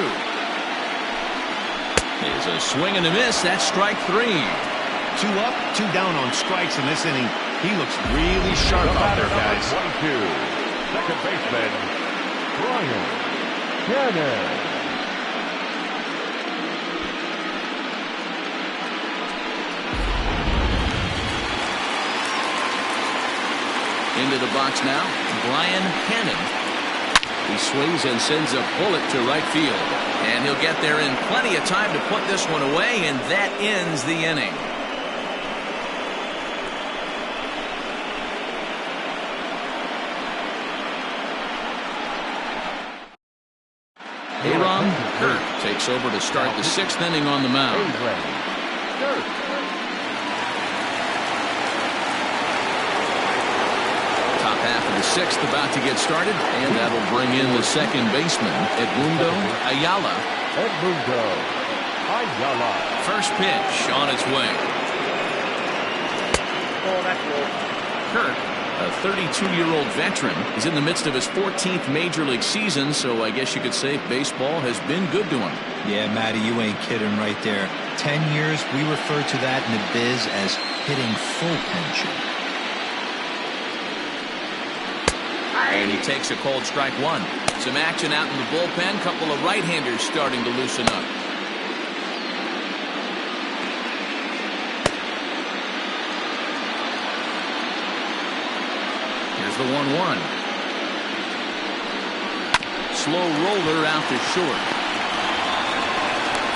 Speaker 1: is a swing and a miss. That's strike 3.
Speaker 2: 2 up, 2 down on strikes in this inning. He looks really sharp out there, guys.
Speaker 3: 1-2. Second baseman, Brian Cannon.
Speaker 1: Into the box now, Brian Cannon. He swings and sends a bullet to right field. And he'll get there in plenty of time to put this one away, and that ends the inning. Aaron Kirk takes over to start the 6th inning on the mound. Half of the 6th about to get started, and that'll bring in the second baseman, Edmundo Ayala.
Speaker 3: Edmundo Ayala.
Speaker 1: First pitch on its way.
Speaker 5: Oh, that's low.
Speaker 1: Kirk, a 32-year-old veteran, is in the midst of his 14th major league season, so I guess you could say baseball has been good to him.
Speaker 4: Yeah, Matty, you ain't kidding right there. 10 years, we refer to that in the biz as hitting full pension.
Speaker 1: And he takes a cold strike 1. Some action out in the bullpen. Couple of right-handers starting to loosen up. Here's the 1-1. Slow roller out to short.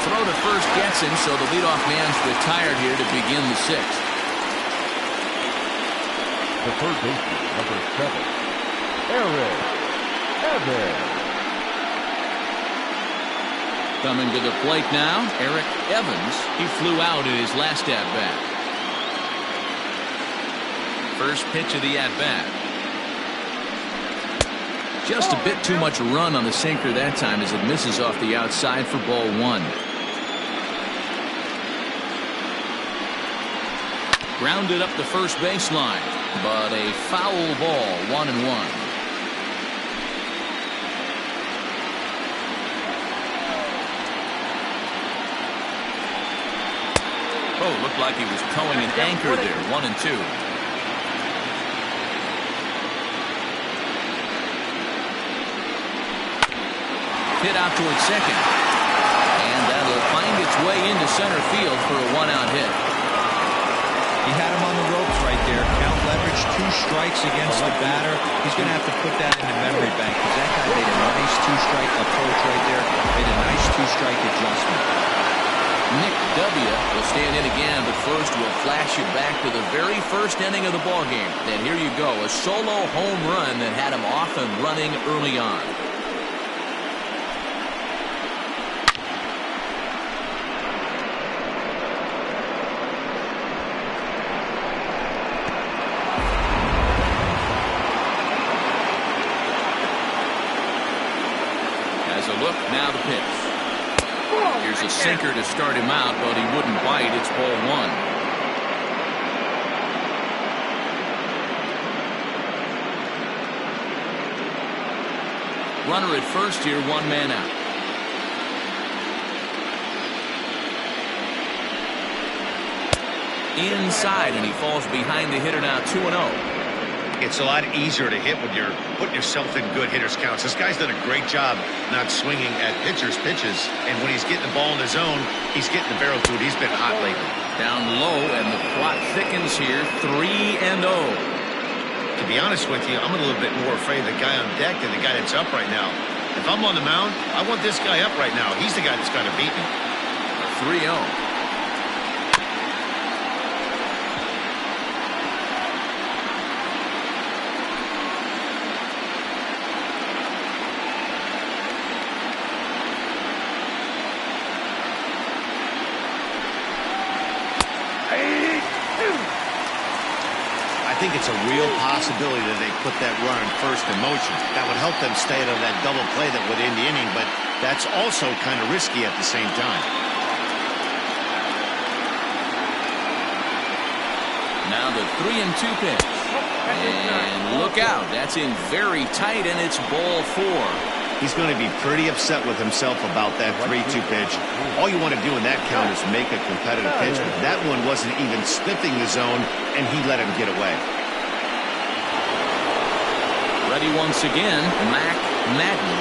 Speaker 1: Throw to first gets him, so the leadoff man's retired here to begin the 6th.
Speaker 3: The third baseman, number 7. Eric Evans.
Speaker 1: Coming to the plate now, Eric Evans. He flew out in his last at-bat. First pitch of the at-bat. Just a bit too much run on the sinker that time as it misses off the outside for ball 1. Grounded up the first baseline, but a foul ball, 1-1. Oh, looked like he was towing an anchor there. 1-2. Hit out towards second. And that'll find its way into center field for a 1-out hit.
Speaker 4: He had him on the ropes right there. Count leverage, 2 strikes against the batter. He's going to have to put that in the memory bank because that guy made a nice 2-strike approach right there. Made a nice 2-strike adjustment.
Speaker 1: Nick W. will stand in again, but first we'll flash you back to the very first inning of the ballgame. And here you go, a solo home run that had him off and running early on. As a look, now the pitch. Here's a sinker to start him out, but he wouldn't bite. It's ball one. Runner at first here, one man out. Inside, and he falls behind the hitter now, 2-0.
Speaker 2: It's a lot easier to hit when you're putting yourself in good hitter's counts. This guy's done a great job not swinging at pitchers' pitches. And when he's getting the ball in his zone, he's getting the barrel to it. He's been hot lately.
Speaker 1: Down low, and the plot thickens here, 3-0.
Speaker 2: To be honest with you, I'm a little bit more afraid of the guy on deck than the guy that's up right now. If I'm on the mound, I want this guy up right now. He's the guy that's got to beat me.
Speaker 1: 3-0.
Speaker 2: I think it's a real possibility that they put that runner first in motion. That would help them stay out of that double play that would end the inning, but that's also kind of risky at the same time.
Speaker 1: Now the 3-2 pitch. And look out. That's in very tight, and it's ball four.
Speaker 2: He's going to be pretty upset with himself about that 3-2 pitch. All you want to do in that count is make a competitive pitch, but that one wasn't even sniffing the zone, and he let him get away.
Speaker 1: Ready once again, Mac Madden.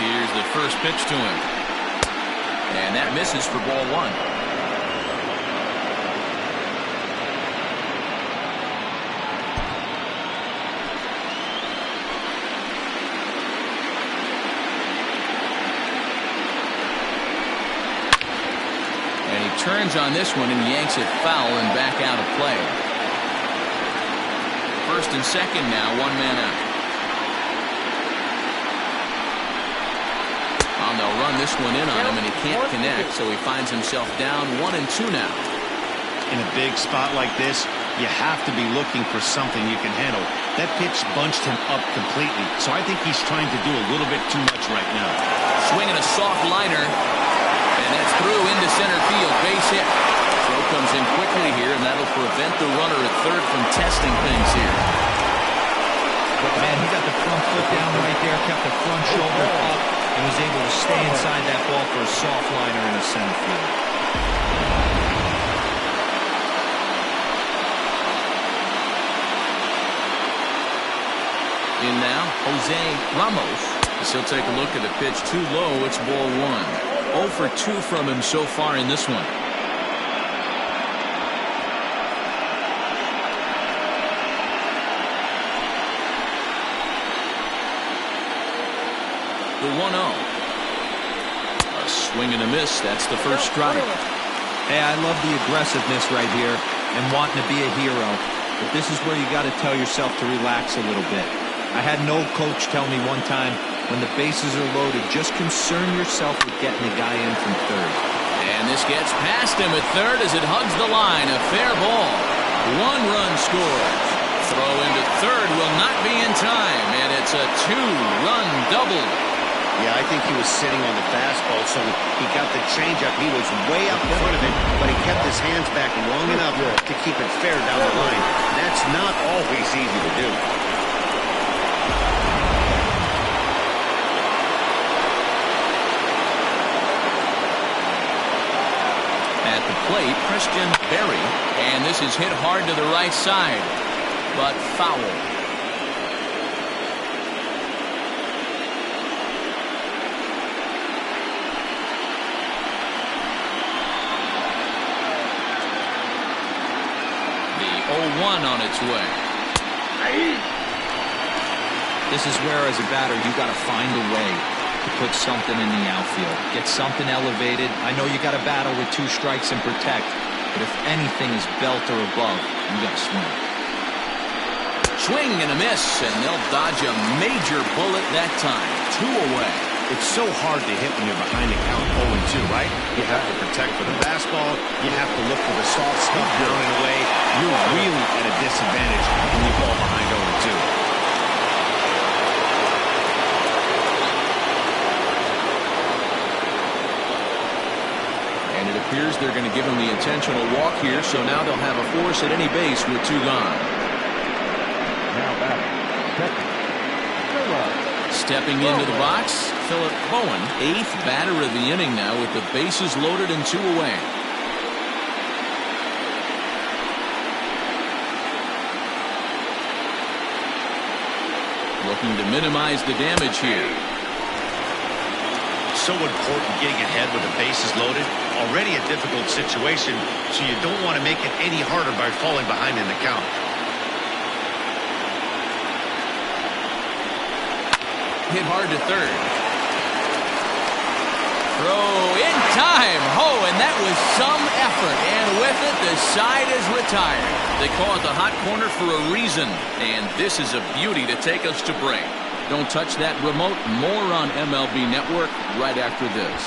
Speaker 1: Here's the first pitch to him. And that misses for ball one. Turns on this one and yanks it foul and back out of play. First and second now, one man out. They'll run this one in on him, and he can't connect, so he finds himself down 1-2 now.
Speaker 2: In a big spot like this, you have to be looking for something you can handle. That pitch bunched him up completely, so I think he's trying to do a little bit too much right now.
Speaker 1: Swinging a soft liner. And that's through into center field. Base hit. Throw comes in quickly here, and that'll prevent the runner at third from testing things here.
Speaker 4: But man, he got the front foot down right there, kept the front shoulder up, and was able to stay inside that ball for a soft liner in the center field.
Speaker 1: In now, Jose Ramos. As he'll take a look at the pitch too low. It's ball one. 0 for 2 from him so far in this one. The 1-0. A swing and a miss. That's the first strike.
Speaker 4: Hey, I love the aggressiveness right here and wanting to be a hero. But this is where you got to tell yourself to relax a little bit. I had an old coach tell me one time, when the bases are loaded, just concern yourself with getting the guy in from third.
Speaker 1: And this gets past him at third as it hugs the line. A fair ball. 1 run scores. Throw into third will not be in time, and it's a 2-run double.
Speaker 2: Yeah, I think he was sitting on the fastball, so he got the changeup. He was way up in front of it, but he kept his hands back long enough to keep it fair down the line. That's not always easy to do.
Speaker 1: At the plate, Christian Berry, and this is hit hard to the right side, but foul. The 0-1 on its way.
Speaker 4: This is where, as a batter, you got to find a way to put something in the outfield. Get something elevated. I know you got to battle with 2 strikes and protect, but if anything is belt or above, you got to swing.
Speaker 1: Swing and a miss, and they'll dodge a major bullet that time. 2 away.
Speaker 2: It's so hard to hit when you're behind the count 0-2, right? You have to protect for the fastball. You have to look for the soft stuff down and away. You're really at a disadvantage when you fall behind 0-2.
Speaker 1: And it appears they're going to give him the intentional walk here, so now they'll have a force at any base with 2 gone.
Speaker 3: Now back.
Speaker 1: Stepping into the box, Philip Bowen, 8th batter of the inning now with the bases loaded and 2 away. Looking to minimize the damage here.
Speaker 2: So important getting ahead with the bases loaded. Already a difficult situation, so you don't want to make it any harder by falling behind in the count.
Speaker 1: Hit hard to third. Throw in time. Oh, and that was some effort. And with it, the side is retired. They call it the hot corner for a reason. And this is a beauty to take us to break. Don't touch that remote. More on MLB Network right after this.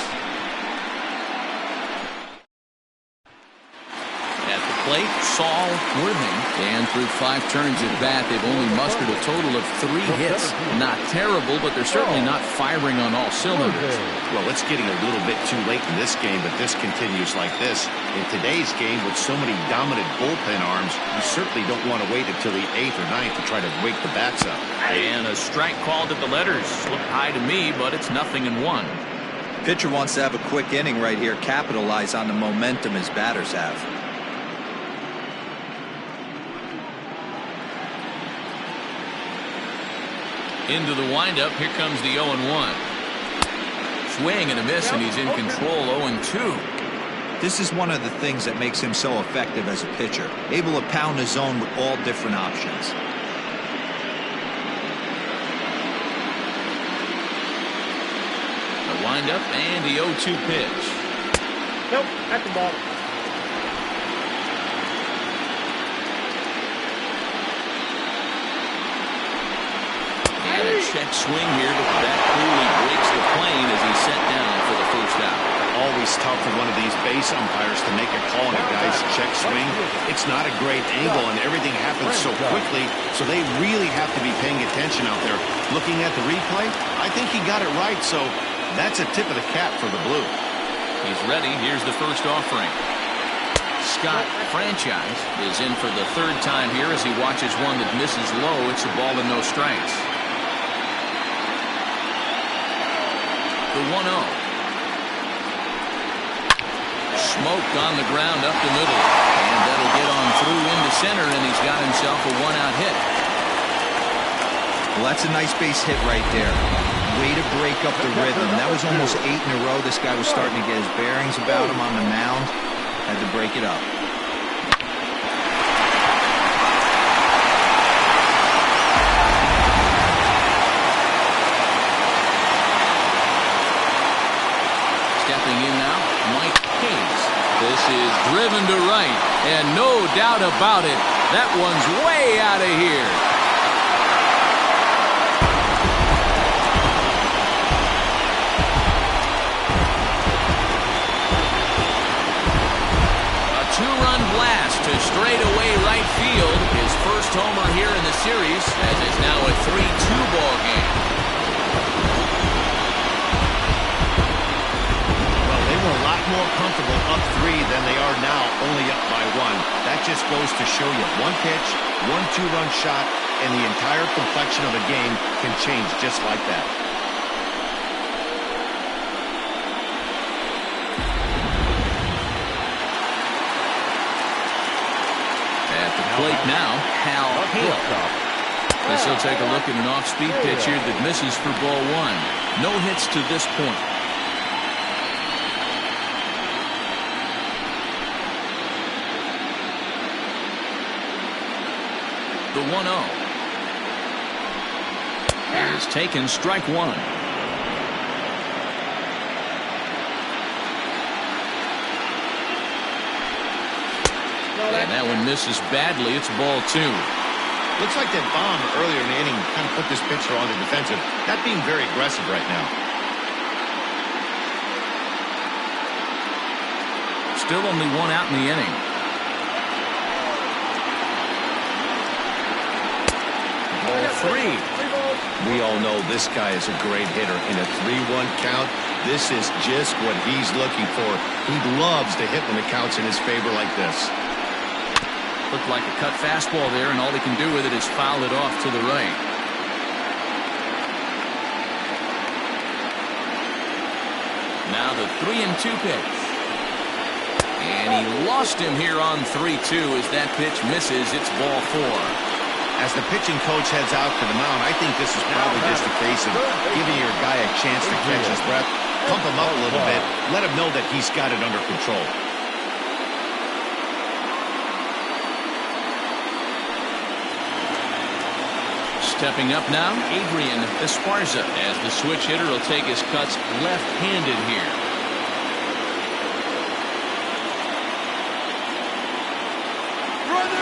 Speaker 1: At the plate, Saul Worthing. And through 5 turns at bat, they've only mustered a total of 3 hits. Not terrible, but they're certainly not firing on all cylinders.
Speaker 2: Well, it's getting a little bit too late in this game, but this continues like this. In today's game, with so many dominant bullpen arms, you certainly don't want to wait until the 8th or 9th to try to wake the bats up.
Speaker 1: And a strike called at the letters. Looked high to me, but it's 0-1.
Speaker 4: Pitcher wants to have a quick inning right here, capitalize on the momentum his batters have.
Speaker 1: Into the windup, here comes the 0-1. Swing and a miss, and he's in control. 0-2.
Speaker 4: This is one of the things that makes him so effective as a pitcher, able to pound the zone with all different options.
Speaker 1: The windup and the 0-2 pitch.
Speaker 5: Nope, at the ball.
Speaker 1: And a check swing here, but that clearly breaks the plane as he's set down for the first out.
Speaker 2: Always tough for one of these base umpires to make a call on a guy's check swing. It's not a great angle, and everything happens so quickly, so they really have to be paying attention out there. Looking at the replay, I think he got it right, so that's a tip of the cap for the Blue.
Speaker 1: He's ready. Here's the first offering. Scott Franchise is in for the 3rd time here as he watches one that misses low. It's a ball and no strikes. The 1-0. Smoked on the ground up the middle. And that'll get on through into center, and he's got himself a 1-out hit.
Speaker 4: Well, that's a nice base hit right there. Way to break up the rhythm. That was almost 8 in a row. This guy was starting to get his bearings about him on the mound. Had to break it up.
Speaker 1: Stepping in now, Mike Hayes. This is driven to right, and no doubt about it, that one's way out of here. A 2-run blast to straightaway right field. His first homer here in the series, as it's now a 3-2 ball game.
Speaker 2: We're a lot more comfortable up 3 than they are now, only up by 1. That just goes to show you one pitch, 1 2-run shot, and the entire complexion of a game can change just like that.
Speaker 1: At the plate now, Hal Hale. As he'll take a look at an off-speed pitch here that misses for ball 1. No hits to this point. The 1-0. is taken, strike one. And that one misses badly. It's ball two.
Speaker 2: Looks like that bomb earlier in the inning kind of put this pitcher on the defensive. Not being very aggressive right now.
Speaker 1: Still only one out in the inning. Ball three.
Speaker 2: We all know this guy is a great hitter. In a 3-1 count, this is just what he's looking for. He loves to hit when the count's in his favor like this.
Speaker 1: Looked like a cut fastball there, and all he can do with it is foul it off to the right. Now the 3-2 pitch. And he lost him here on 3-2 as that pitch misses. It's ball four.
Speaker 2: As the pitching coach heads out to the mound, I think this is probably just a case of giving your guy a chance to catch his breath, pump him up a little bit, let him know that he's got it under control.
Speaker 1: Stepping up now, Adrian Esparza, as the switch hitter will take his cuts left-handed here.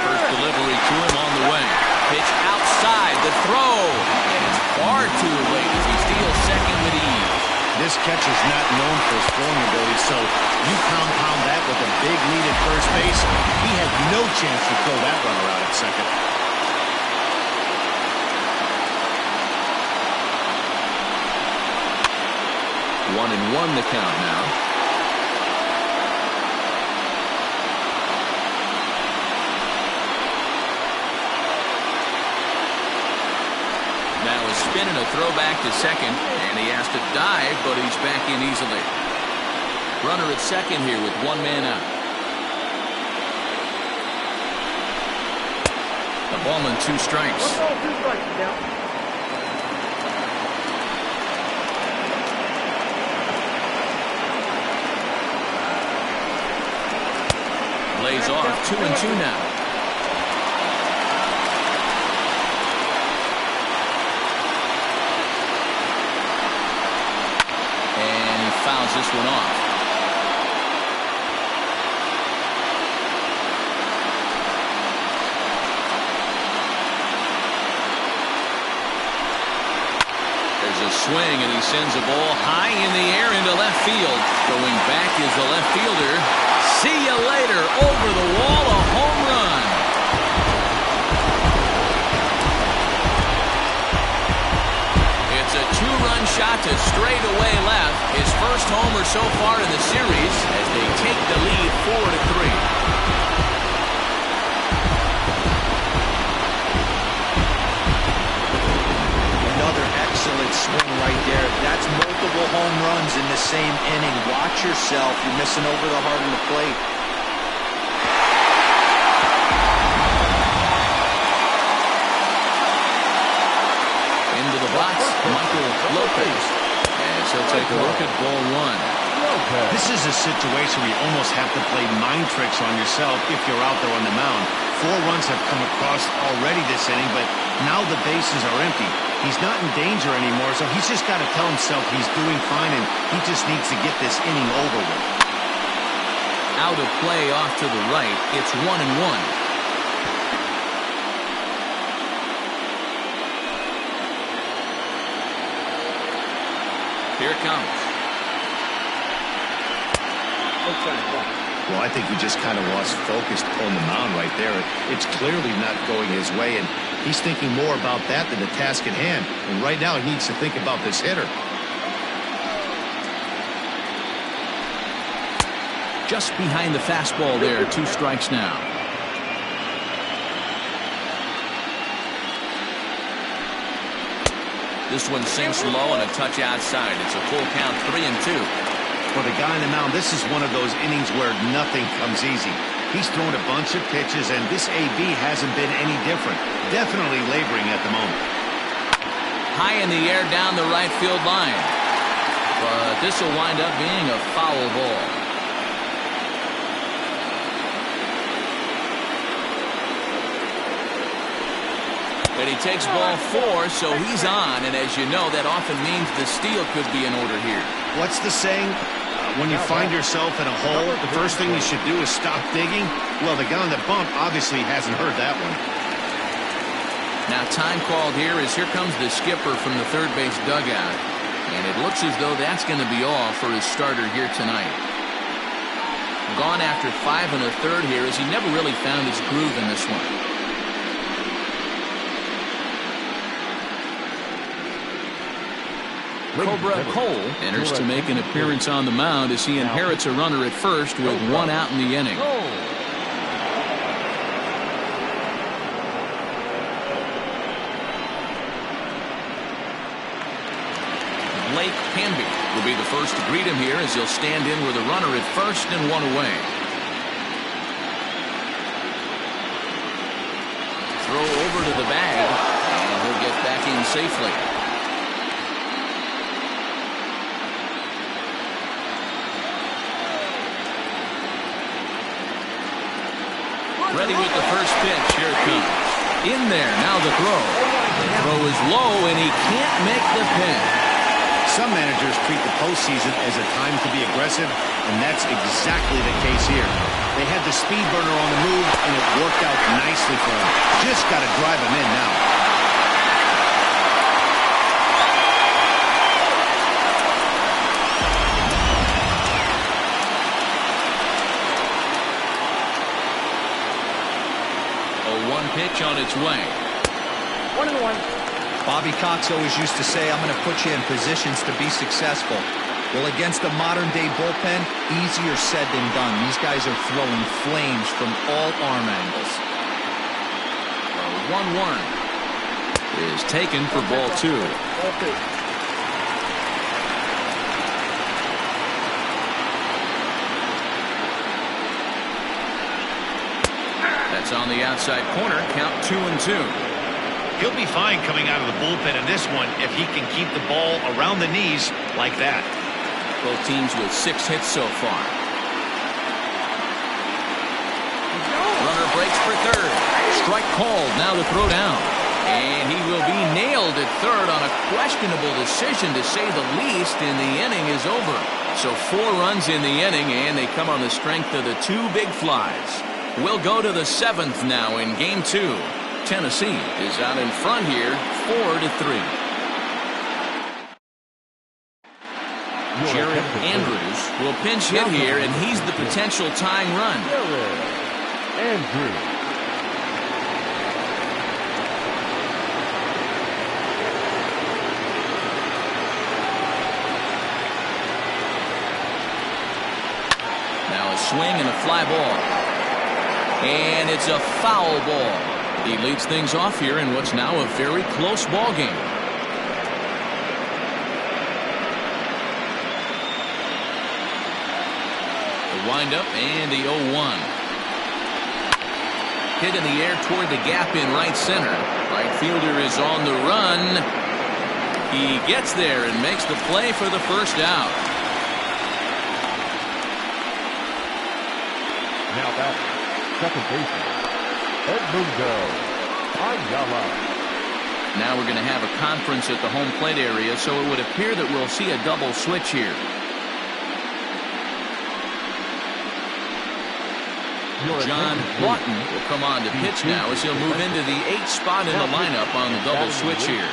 Speaker 1: First delivery to him on the way. Pitch outside, the throw, and it's far too late as he steals second with ease.
Speaker 2: This catcher's not known for his throwing ability, so you compound that with a big lead at first base. He had no chance to throw that runner out at second.
Speaker 1: 1-1 the count now. Now a spin and a throw back to second, and he has to dive, but he's back in easily. Runner at second here with one man out. A ball and two strikes. Lays off 2-2 now. And he fouls this one off. There's a swing, and he sends a ball high in the air into left field. Going back is the left fielder. See you later. Over the wall, a home run. It's a two-run shot to straightaway left. His first homer so far in the series as they take the lead 4-3.
Speaker 4: Excellent swing right there. That's multiple home runs in the same inning. Watch yourself. You're missing over the heart of the plate.
Speaker 1: Into the box, Michael Lopez. And he'll take a look at ball one.
Speaker 2: This is a situation where you almost have to play mind tricks on yourself if you're out there on the mound. 4 runs have come across already this inning, but now the bases are empty. He's not in danger anymore, so he's just got to tell himself he's doing fine, and he just needs to get this inning over with.
Speaker 1: Out of play off to the right. It's 1-1. Here it comes.
Speaker 2: Well, I think he just kind of lost focus on the mound right there. It's clearly not going his way, and he's thinking more about that than the task at hand. And right now, he needs to think about this hitter.
Speaker 1: Just behind the fastball there. 2 strikes now. This one sinks low and a touch outside. It's a full count, 3-2.
Speaker 2: For the guy on the mound, this is one of those innings where nothing comes easy. He's thrown a bunch of pitches, and this AB hasn't been any different. Definitely laboring at the moment.
Speaker 1: High in the air down the right field line. But this will wind up being a foul ball. And he takes ball 4, so he's on. And as you know, that often means the steal could be in order here.
Speaker 2: What's the saying? When you find yourself in a hole, the first thing you should do is stop digging. Well, the guy on the bump obviously hasn't heard that one.
Speaker 1: Now time called here as here comes the skipper from the third base dugout. And it looks as though that's going to be all for his starter here tonight. Gone after 5 1/3 here as he never really found his groove in this one. Cobra Cole enters to make an appearance on the mound as he inherits a runner at first with 1 out in the inning. Blake Canby will be the first to greet him here as he'll stand in with a runner at first and 1 away. Throw over to the bag, and he'll get back in safely. Ready with the first pitch. Here it comes. In there. Now the throw. The throw is low, and he can't make the pin.
Speaker 2: Some managers treat the postseason as a time to be aggressive, and that's exactly the case here. They had the speed burner on the move, and it worked out nicely for him. Just got to drive him in now.
Speaker 1: Pitch on its way.
Speaker 5: 1-1.
Speaker 4: Bobby Cox always used to say, I'm going to put you in positions to be successful. Well, against a modern-day bullpen, easier said than done. These guys are throwing flames from all arm angles.
Speaker 1: 1-1 is taken for ball 2. That's on the outside corner. Count 2-2.
Speaker 2: He'll be fine coming out of the bullpen in this one if he can keep the ball around the knees like that.
Speaker 1: Both teams with 6 hits so far. Runner breaks for third. Strike called. Now the throw down. And he will be nailed at third on a questionable decision, to say the least, and the inning is over. So 4 runs in the inning, and they come on the strength of the 2 big flies. We'll go to the 7th now in Game 2. Tennessee is out in front here, 4-3. Jared Andrews will pinch hit here, and he's the potential tying run.
Speaker 3: Andrews.
Speaker 1: Now a swing and a fly ball. And it's a foul ball. He leads things off here in what's now a very close ball game. The windup and the 0-1. Hit in the air toward the gap in right center. Right fielder is on the run. He gets there and makes the play for the first out.
Speaker 3: Now back. Second baseman, Edmundo Ayala.
Speaker 1: Now we're going to have a conference at the home plate area, so it would appear that we'll see a double switch here. John Lawton will come on to pitch now as he'll move into the 8th spot in the lineup on the double switch here.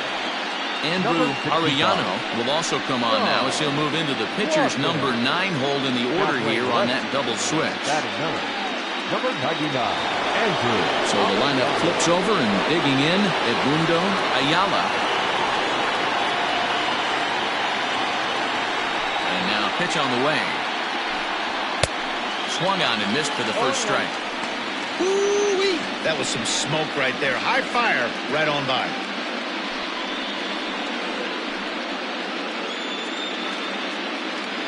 Speaker 1: Andrew Arellano will also come on now as he'll move into the pitcher's number 9 hold in the order here on that double switch.
Speaker 3: Number 99, Andrew.
Speaker 1: So the lineup flips over, and digging in, Edmundo Ayala. And now pitch on the way. Swung on and missed for the first strike.
Speaker 2: Woo-wee! That was some smoke right there. High fire right on by.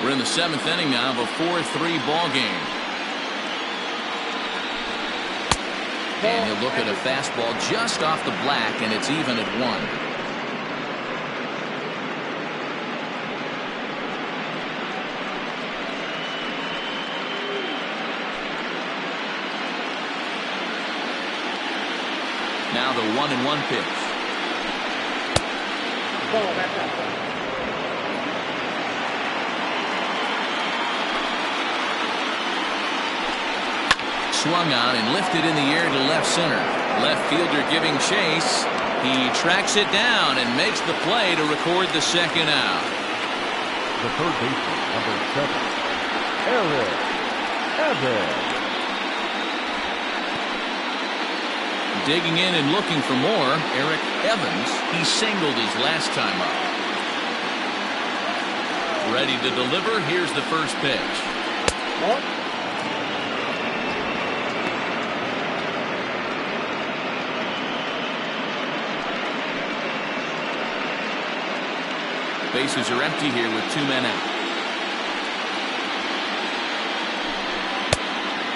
Speaker 1: We're in the 7th inning now of a 4-3 ball game. And he'll look at a fastball just off the black, and it's even at 1. Now the 1-1 pitch.
Speaker 5: Ball, that's that ball.
Speaker 1: Swung on and lifted in the air to left center. Left fielder giving chase. He tracks it down and makes the play to record the second out.
Speaker 3: The third baseman, number 7, Eric Evans.
Speaker 1: Digging in and looking for more, Eric Evans. He singled his last time up. Ready to deliver. Here's the first pitch.
Speaker 5: Ball.
Speaker 1: Bases are empty here with 2 men out.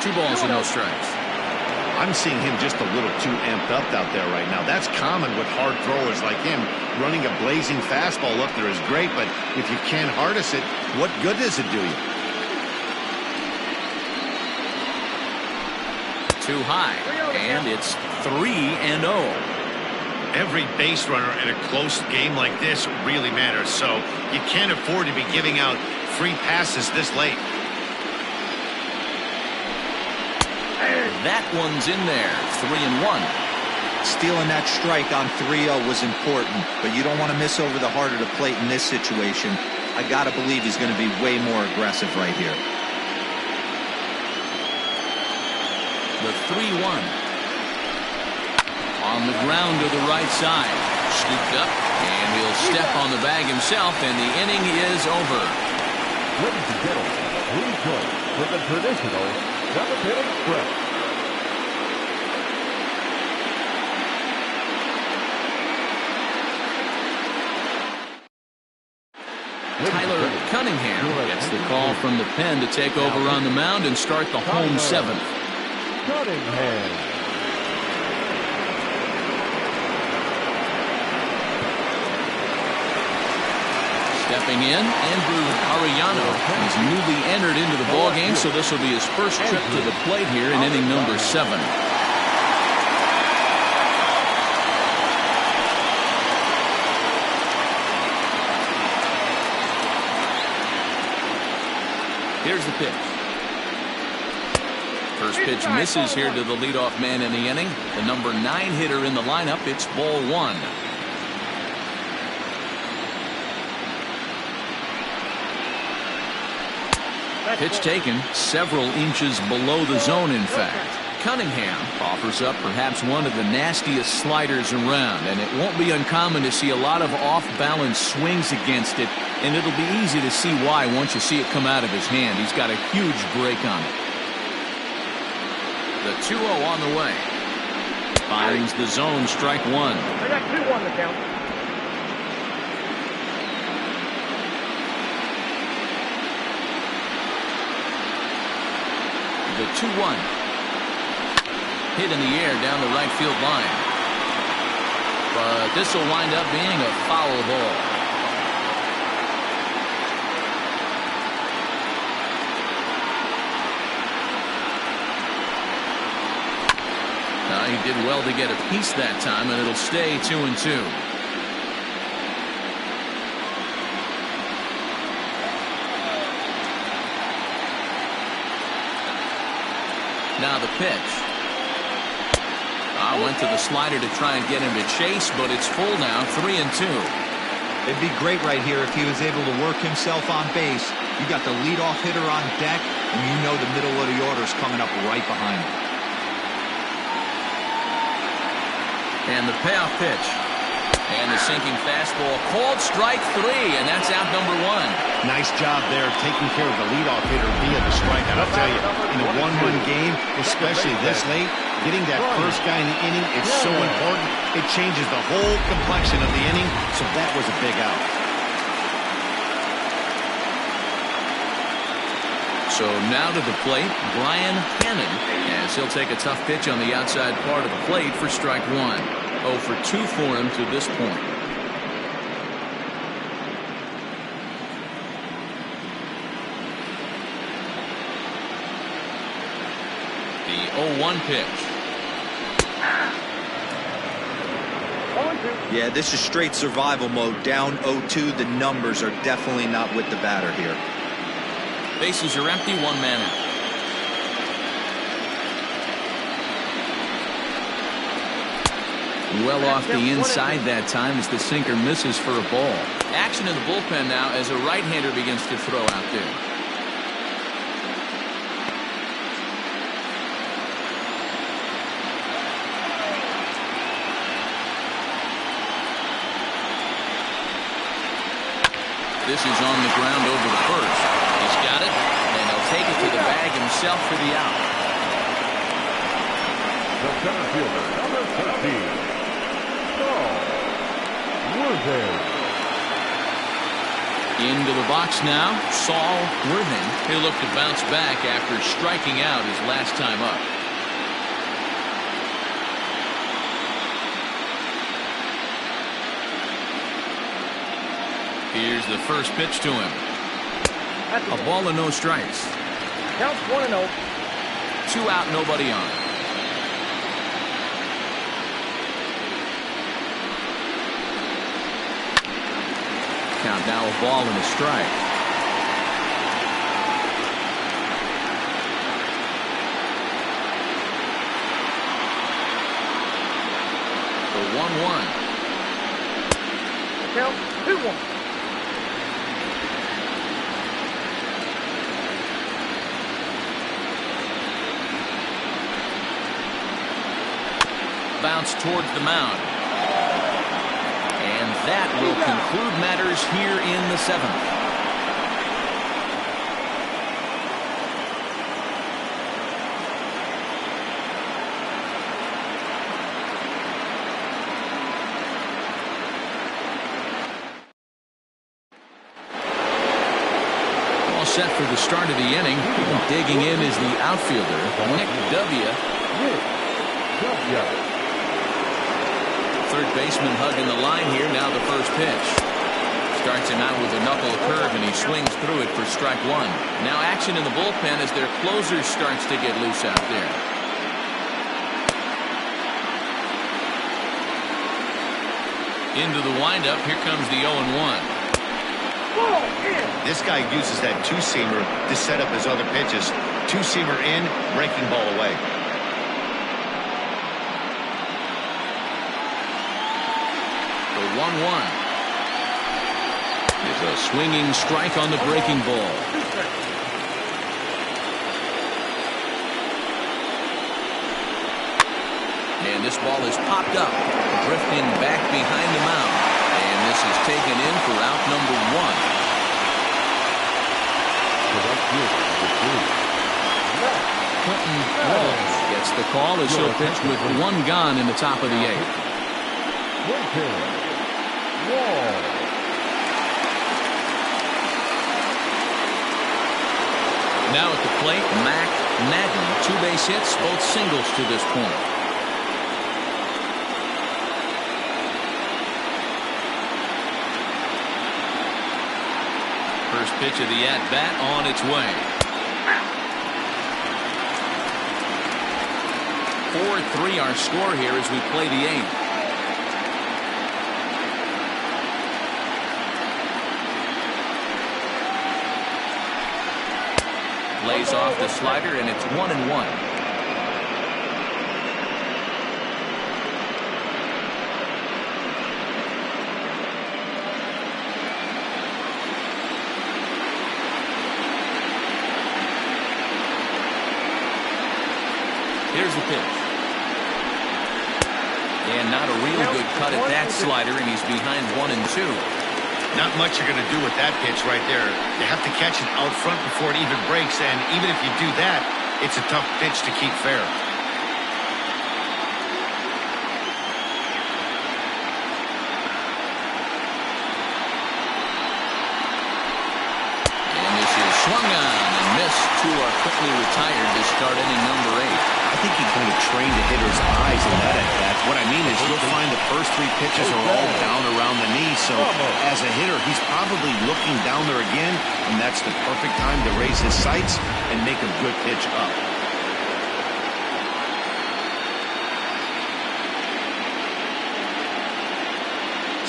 Speaker 1: 2 balls and no strikes.
Speaker 2: I'm seeing him just a little too amped up out there right now. That's common with hard throwers like him. Running a blazing fastball up there is great, but if you can't harness it, what good does it do you?
Speaker 1: Too high, and it's 3-0.
Speaker 2: Every base runner in a close game like this really matters, so you can't afford to be giving out free passes this late.
Speaker 1: That one's in there. 3-1.
Speaker 4: Stealing that strike on 3-0 was important, but you don't want to miss over the heart of the plate in this situation. I got to believe he's going to be way more aggressive right here.
Speaker 1: The 3-1. On the ground to the right side. Scooped up, and he'll step on the bag himself, and the inning is over.
Speaker 3: Ladies and gentlemen, please join for the traditional 7th-inning stretch.
Speaker 1: Tyler Cunningham gets the call from the pen to take over on the mound and start the home 7th.
Speaker 3: Cunningham.
Speaker 1: Stepping in, Andrew Arellano. He's newly entered into the ballgame, so this will be his first trip to the plate here in inning number 7. Here's the pitch. First pitch misses here to the leadoff man in the inning. The number 9 hitter in the lineup. It's ball 1. Pitch taken several inches below the zone, in fact. Cunningham offers up perhaps one of the nastiest sliders around, and it won't be uncommon to see a lot of off-balance swings against it, and it'll be easy to see why once you see it come out of his hand. He's got a huge break on it. The 2-0 on the way. Finds the zone, strike 1.
Speaker 5: I got 2-1 to count.
Speaker 1: The 2-1. Hit in the air down the right field line. But this will wind up being a foul ball. He did well to get a piece that time, and it'll stay 2-2. Now the pitch. Went to the slider to try and get him to chase, but it's full now, 3-2.
Speaker 4: It'd be great right here if he was able to work himself on base. You got the leadoff hitter on deck, and you know the middle of the order is coming up right behind him.
Speaker 1: And the payoff pitch. And the sinking fastball called strike 3, and that's out number 1.
Speaker 2: Nice job there taking care of the leadoff hitter via the strikeout. I'll tell you, in a one-run game, especially this late, getting that first guy in the inning, it's so important. It changes the whole complexion of the inning, so that was a big out.
Speaker 1: So now to the plate, Brian Hannon, as he'll take a tough pitch on the outside part of the plate for strike 1. 0 for 2 for him to this point. The 0-1 pitch.
Speaker 5: 0-2. 2.
Speaker 4: Yeah, this is straight survival mode. Down 0-2. The numbers are definitely not with the batter here.
Speaker 1: Bases are empty, one man out. Well off the inside that time as the sinker misses for a ball. Action in the bullpen now as a right-hander begins to throw out there. This is on the ground over the first. He's got it, and he'll take it to the bag himself for the out.
Speaker 3: The center fielder, number 13.
Speaker 1: Into the box now, Saul Worthing. He'll look to bounce back after striking out his last time up. Here's the first pitch to him. A ball and no strikes.
Speaker 5: Counts 1-0.
Speaker 1: 2 out, nobody on. Count now, a ball and a strike. The 1-1.
Speaker 5: Count 2-1.
Speaker 1: Bounce towards the mound. And that will conclude matters here in the 7th. All set for the start of the inning. Digging in is the outfielder, Nick W. Third baseman hugging the line here. Now the first pitch. Starts him out with a knuckle curve, and he swings through it for strike 1. Now action in the bullpen as their closer starts to get loose out there. Into the windup. Here comes the 0-1.
Speaker 2: This guy uses that two-seamer to set up his other pitches. Two-seamer in, breaking ball away.
Speaker 1: The 1-1 is a swinging strike on the breaking ball. And this ball is popped up, drifting back behind the mound. And this is taken in for out number 1. Quentin Walsh gets the call as he'll pitch with 1 gone in the top of the 8th. Now at the plate, Mac Madden. 2 base hits, both singles to this point. First pitch of the at-bat on its way. 4-3 our score here as we play the 8th. Lays off the slider, and it's 1-1. Here's the pitch. And not a real good cut at that slider, and he's behind 1-2.
Speaker 2: Not much you're going to do with that pitch right there. You have to catch it out front before it even breaks, and even if you do that, it's a tough pitch to keep fair.
Speaker 1: And this is swung on and missed. 2 are quickly retired to start inning number 8.
Speaker 2: I think he kind of trained the hitter's eyes in that at-bat. What I mean is you'll find the first 3 pitches are all down around the knee, so as a hitter, he's probably looking down there again, and that's the perfect time to raise his sights and make a good pitch up.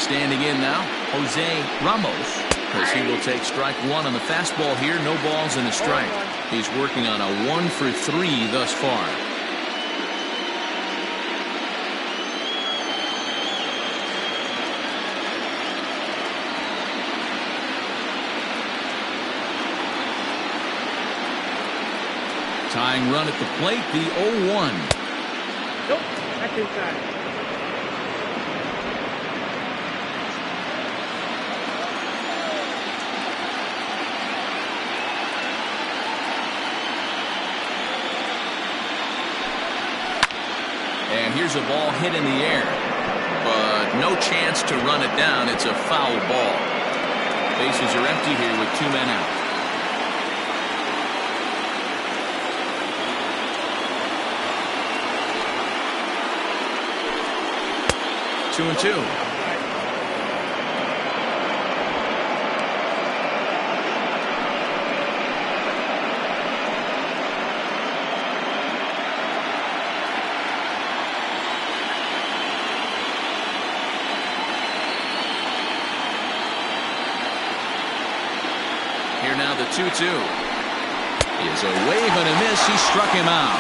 Speaker 1: Standing in now, Jose Ramos, as he will take strike one on the fastball here. No balls and a strike. He's working on a 1 for 3 thus far. Tying run at the plate, the 0-1.
Speaker 5: Nope, that's inside.
Speaker 1: And here's a ball hit in the air, but no chance to run it down. It's a foul ball. Bases are empty here with 2 men out. Two and two. Here now the 2-2. Is a wave and a miss. He struck him out.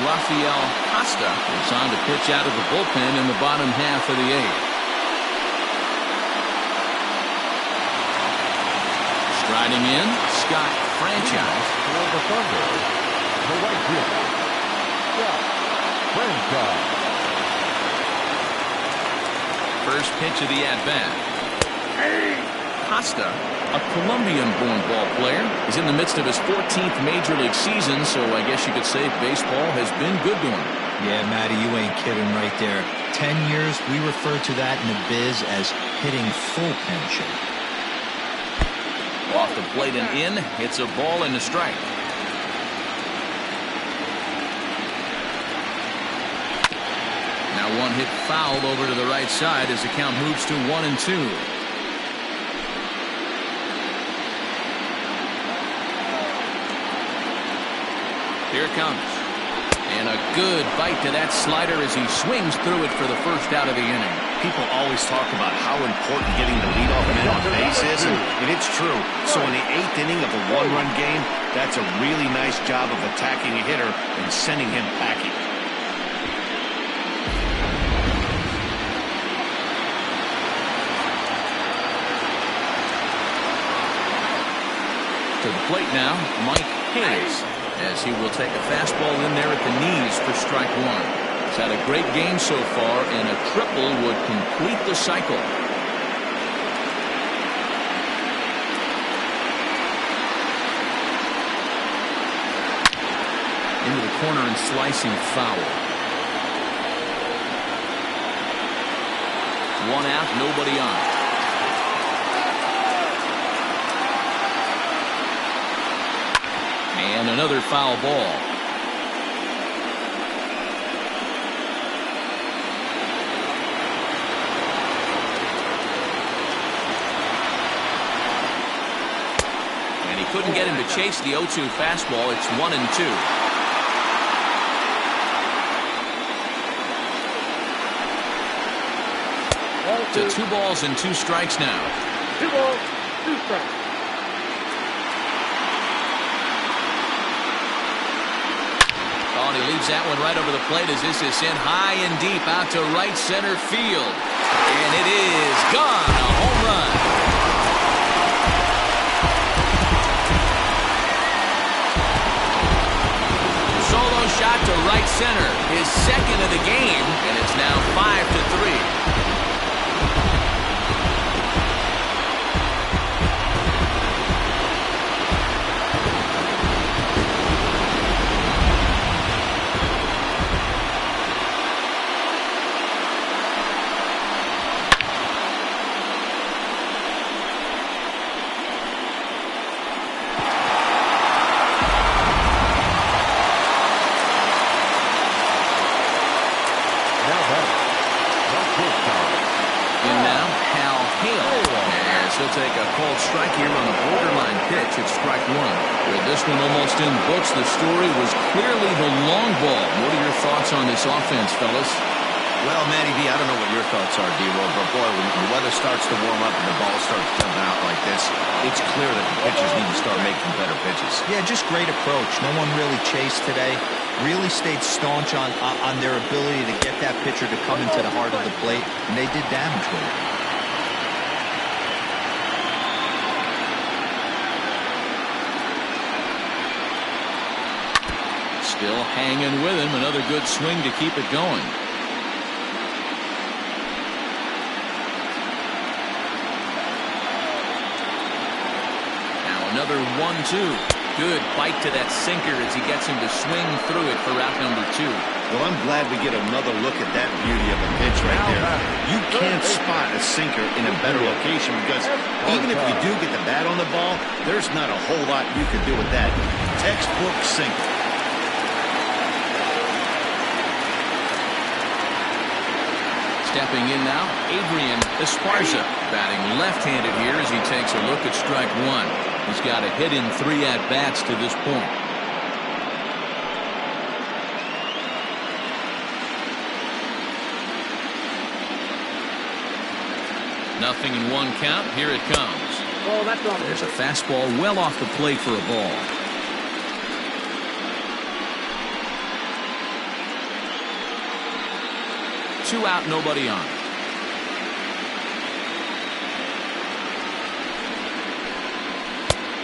Speaker 1: Rafael Costa is on to pitch out of the bullpen in the bottom half of the 8th. Striding in, Scott Franchise.
Speaker 3: For the Thunder, the right fielder, Scott Franchise.
Speaker 1: First pitch of the at-bat. Costa, a Colombian-born ball player, is in the midst of his 14th Major League season, so I guess you could say baseball has been good to him.
Speaker 4: Yeah, Matty, you ain't kidding right there. 10 years, we refer to that in the biz as hitting full pension.
Speaker 1: Off the plate and in, it's a ball and a strike. Now one hit foul over to the right side as the count moves to 1-2. Here it comes. And a good bite to that slider as he swings through it for the first out of the inning.
Speaker 2: People always talk about how important getting the leadoff man on base is, and it's true. So in the 8th inning of a 1-run game, that's a really nice job of attacking a hitter and sending him packing.
Speaker 1: To the plate now, Mike Hayes, as he will take a fastball in there at the knees for strike one. He's had a great game so far, and a triple would complete the cycle. Into the corner and slicing foul. One out, nobody on. And another foul ball. And he couldn't get him to chase the 0-2 fastball. It's 1-2. To 2 balls and 2 strikes now.
Speaker 5: 2 balls, 2 strikes.
Speaker 1: Oh, and he leaves that one right over the plate as this is sent high and deep out to right center field. And it is gone. A home run. Solo shot to right center. His second of the game, and it's now 5-3. called strike here on a borderline pitch. It's strike one. With this one almost in the books, the story was clearly the long ball. What are your thoughts on this offense, fellas?
Speaker 2: Well, Matty B, I don't know what your thoughts are, D-Roll, but boy, when the weather starts to warm up and the ball starts jumping out like this, it's clear that the pitchers need to start making better pitches.
Speaker 4: Yeah, just great approach. No one really chased today. Really stayed staunch on their ability to get that pitcher to come into the heart of the plate, and they did damage with it.
Speaker 1: Still hanging with him. Another good swing to keep it going. Another 1-2. Good bite to that sinker as he gets him to swing through it for out number 2.
Speaker 2: Well, I'm glad we get another look at that beauty of a pitch right there. You can't spot a sinker in a better location because even if you do get the bat on the ball, there's not a whole lot you can do with that. Textbook sinker.
Speaker 1: Stepping in now, Adrian Esparza, batting left-handed here as he takes a look at strike one. He's got a hit in 3 at-bats to this point. Nothing in 1 count. Here it comes.
Speaker 5: Oh, that's wrong.
Speaker 1: There's a fastball well off the plate for a ball. Two out, nobody on.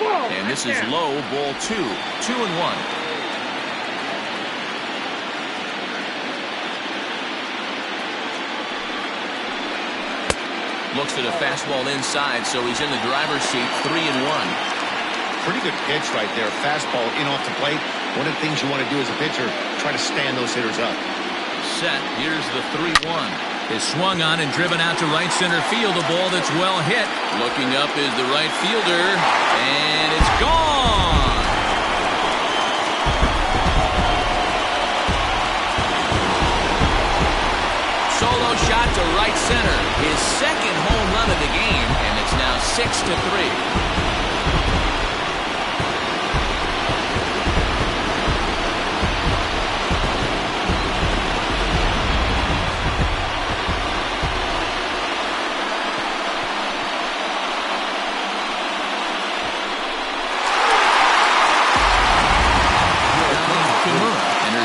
Speaker 1: And this is low, ball 2. 2-1. Looks at a fastball inside, so he's in the driver's seat. 3-1.
Speaker 2: Pretty good pitch right there. Fastball in off the plate. One of the things you want to do as a pitcher, try to stand those hitters up.
Speaker 1: Set. Here's the 3-1. Is swung on and driven out to right center field. A ball that's well hit. Looking up is the right fielder, and it's gone. Solo shot to right center. His second home run of the game, and it's now 6-3.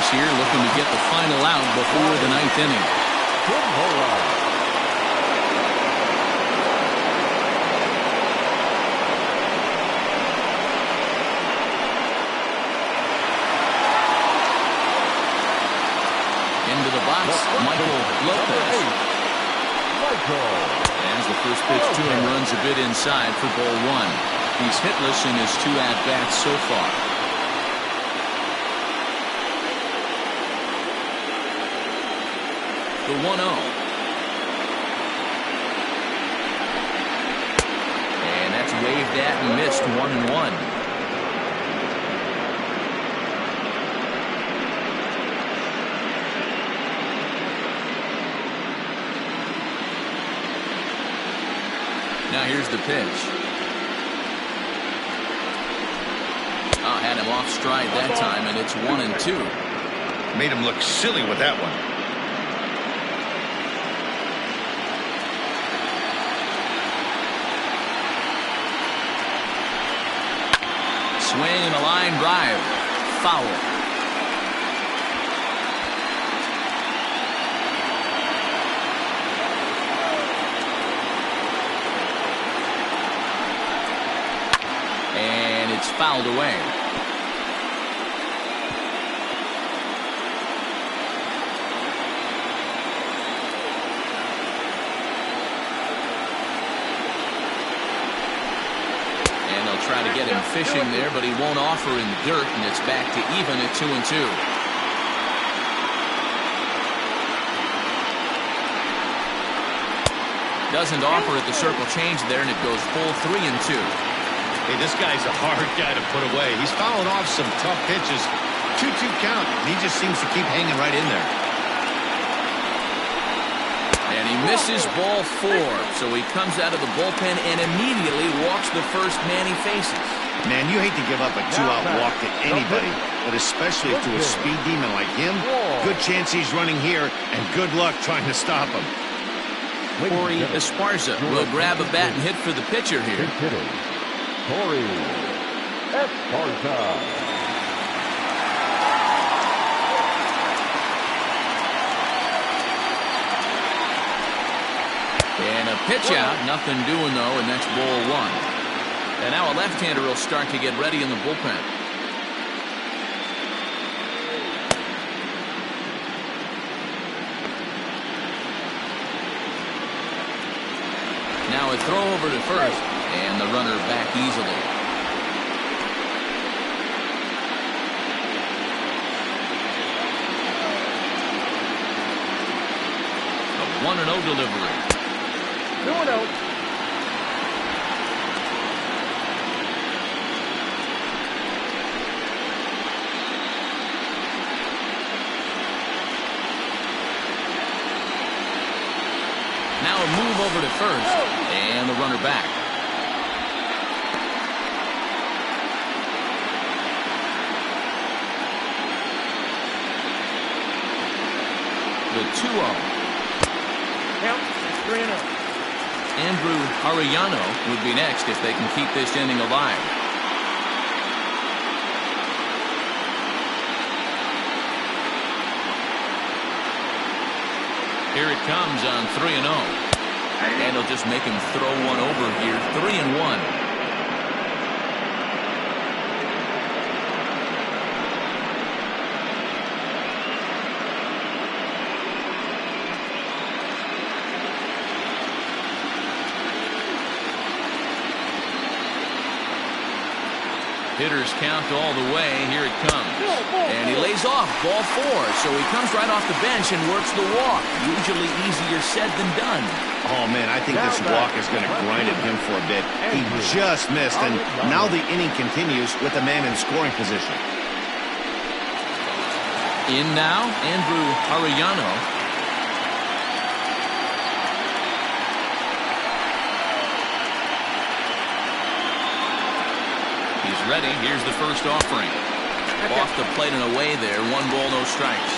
Speaker 1: Here looking to get the final out before the 9th inning. Into the box, Michael Lopez. As the first pitch to him runs a bit inside for ball 1. He's hitless in his 2 at-bats so far. The 1-0. And that's waved at and missed. 1-1. Now here's the pitch. Had him off stride that time, and it's 1-2.
Speaker 2: Made him look silly with that one.
Speaker 1: Swing and a line drive. Foul. And it's fouled away. Try to get him fishing there, but he won't offer in the dirt, and it's back to even at 2-2. Doesn't offer at the circle change there, and it goes full 3-2.
Speaker 2: Hey, this guy's a hard guy to put away. He's fouling off some tough pitches. 2-2 count. He just seems to keep hanging right in there.
Speaker 1: And he misses ball 4. So he comes out of the bullpen and immediately walks the first man he faces.
Speaker 2: Man, you hate to give up a 2-out walk to anybody, but especially to a speed demon like him. Good chance he's running here, and good luck trying to stop him.
Speaker 1: Corey Esparza will grab a bat and hit for the pitcher here.
Speaker 3: Corey Esparza.
Speaker 1: And a pitch out, nothing doing though, and that's ball 1. And now a left-hander will start to get ready in the bullpen. Now a throw over to first, and the runner back easily. A 1-0 delivery.
Speaker 5: 2-0.
Speaker 1: Now a move over to first, and the runner back. The 2-0.
Speaker 5: Count 3-0.
Speaker 1: Andrew Arellano would be next if they can keep this inning alive. Here it comes on 3-0. And he'll just make him throw one over here. 3-1. Hitters count all the way. Here it comes. And he lays off. Ball 4. So he comes right off the bench and works the walk. Usually easier said than done.
Speaker 2: Oh, man, I think this walk is going to grind at him for a bit. He just missed, and now the inning continues with a man in scoring position.
Speaker 1: In now, Andrew Arellano. Ready. Here's the first offering. Off the plate and away there. 1 ball, no strikes.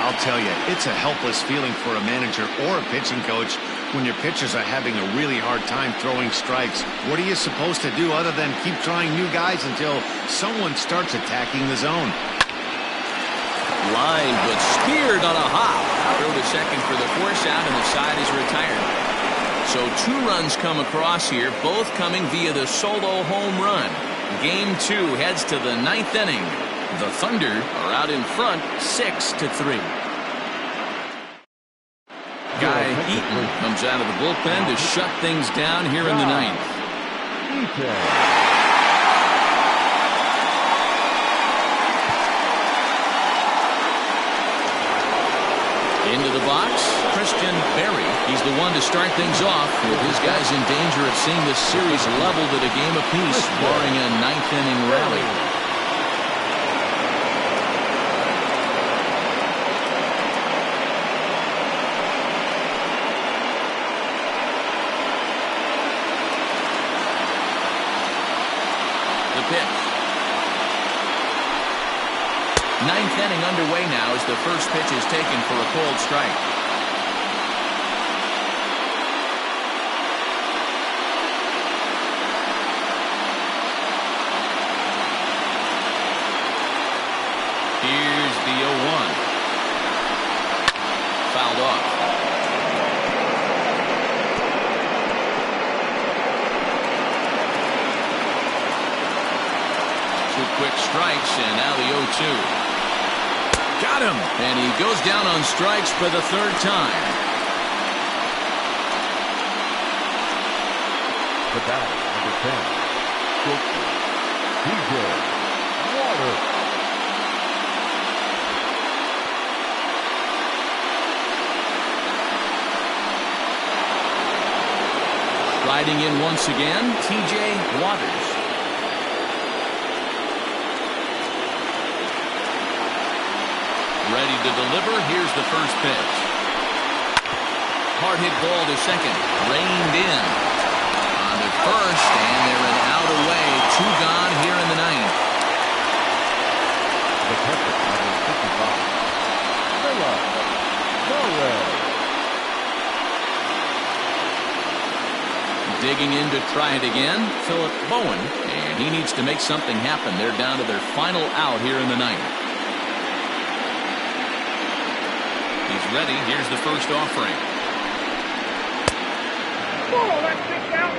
Speaker 2: I'll tell you, it's a helpless feeling for a manager or a pitching coach when your pitchers are having a really hard time throwing strikes. What are you supposed to do other than keep trying new guys until someone starts attacking the zone?
Speaker 1: Line, but speared on a hop. Throw to second for the force out, and the side is retired. So 2 runs come across here, both coming via the solo home run. Game 2 heads to the 9th inning. The Thunder are out in front 6-3. Guy Eaton comes out of the bullpen to shut things down here in the 9th. Into the box, Christian Berry. He's the one to start things off, with his guys in danger of seeing this series leveled at a game apiece, barring a 9th inning rally. The pitch. 9th inning underway now as the first pitch is taken for a cold strike. Here's the 0-1. Fouled off. Two quick strikes, and now the 0-2. Got him, and he goes down on strikes for the 3rd time.
Speaker 3: The batter, number 10, TJ Water.
Speaker 1: Riding in once again, TJ Waters. Ready to deliver. Here's the first pitch. hard hit ball to second. Reined in. On to first, and they're an out away. 2 gone here in the 9th.
Speaker 3: The catcher, number 55. Miller. Noel.
Speaker 1: Digging in to try it again, Philip Bowen, and he needs to make something happen. They're down to their final out here in the 9th. He's ready. Here's the first offering.
Speaker 5: Oh, that's kicked out.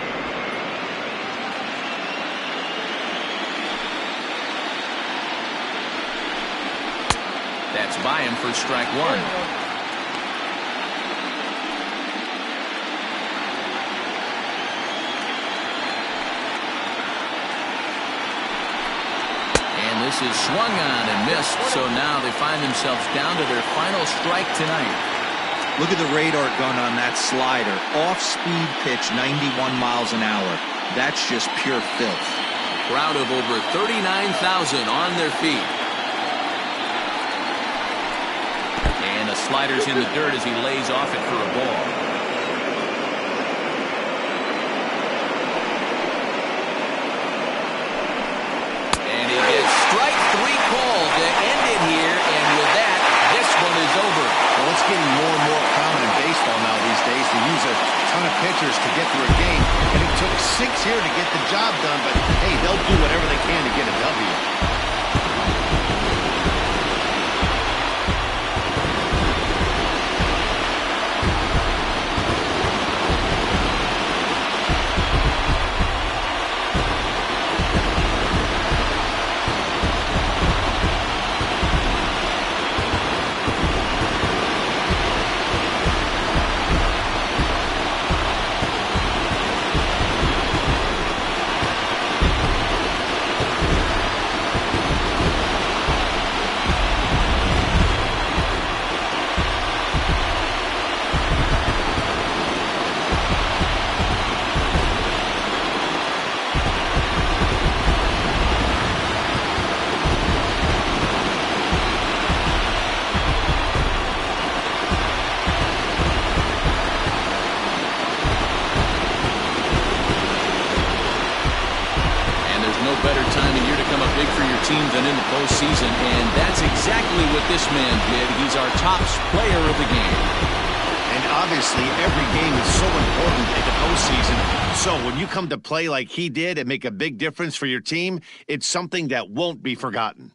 Speaker 1: That's by him for strike 1. This is swung on and missed, so now they find themselves down to their final strike tonight.
Speaker 4: Look at the radar gun on that slider. Off-speed pitch, 91 miles an hour. That's just pure filth.
Speaker 1: Crowd of over 39,000 on their feet. And the slider's in the dirt as he lays off it for a ball. Strike 3 called to end it here, and with that, this one is over.
Speaker 2: Well, it's getting more and more common in baseball now these days to use a ton of pitchers to get through a game, and it took 6 here to get the job done, but hey, they'll do whatever they can to get a W.
Speaker 1: Than in the postseason, and that's exactly what this man did. He's our top player of the game.
Speaker 2: And obviously, every game is so important in the postseason. So when you come to play like he did and make a big difference for your team, it's something that won't be forgotten.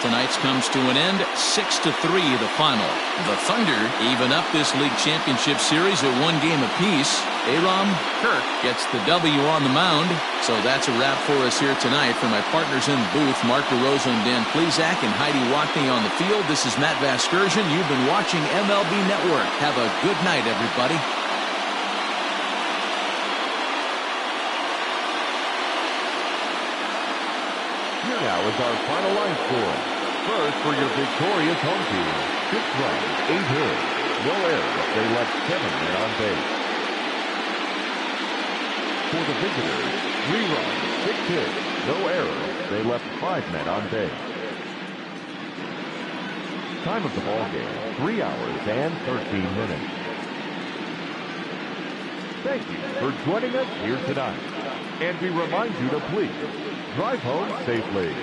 Speaker 1: Tonight's comes to an end, 6-3 the final. The Thunder even up this league championship series at 1 game apiece. Aram Kirk gets the W on the mound. So that's a wrap for us here tonight. For my partners in the booth, Mark DeRosa and Dan Plesac, and Heidi Watney on the field, this is Matt Vasgersian. You've been watching MLB Network. Have a good night, everybody.
Speaker 3: Here now is our final line score. First, for your victorious home team, 6 runs, 8 hits, no errors. They left 7 men on base. For the visitors, 3 runs, 6 hits, no errors. They left 5 men on base. Time of the ball game, 3 hours and 13 minutes. Thank you for joining us here tonight. And we remind you to please drive home safely.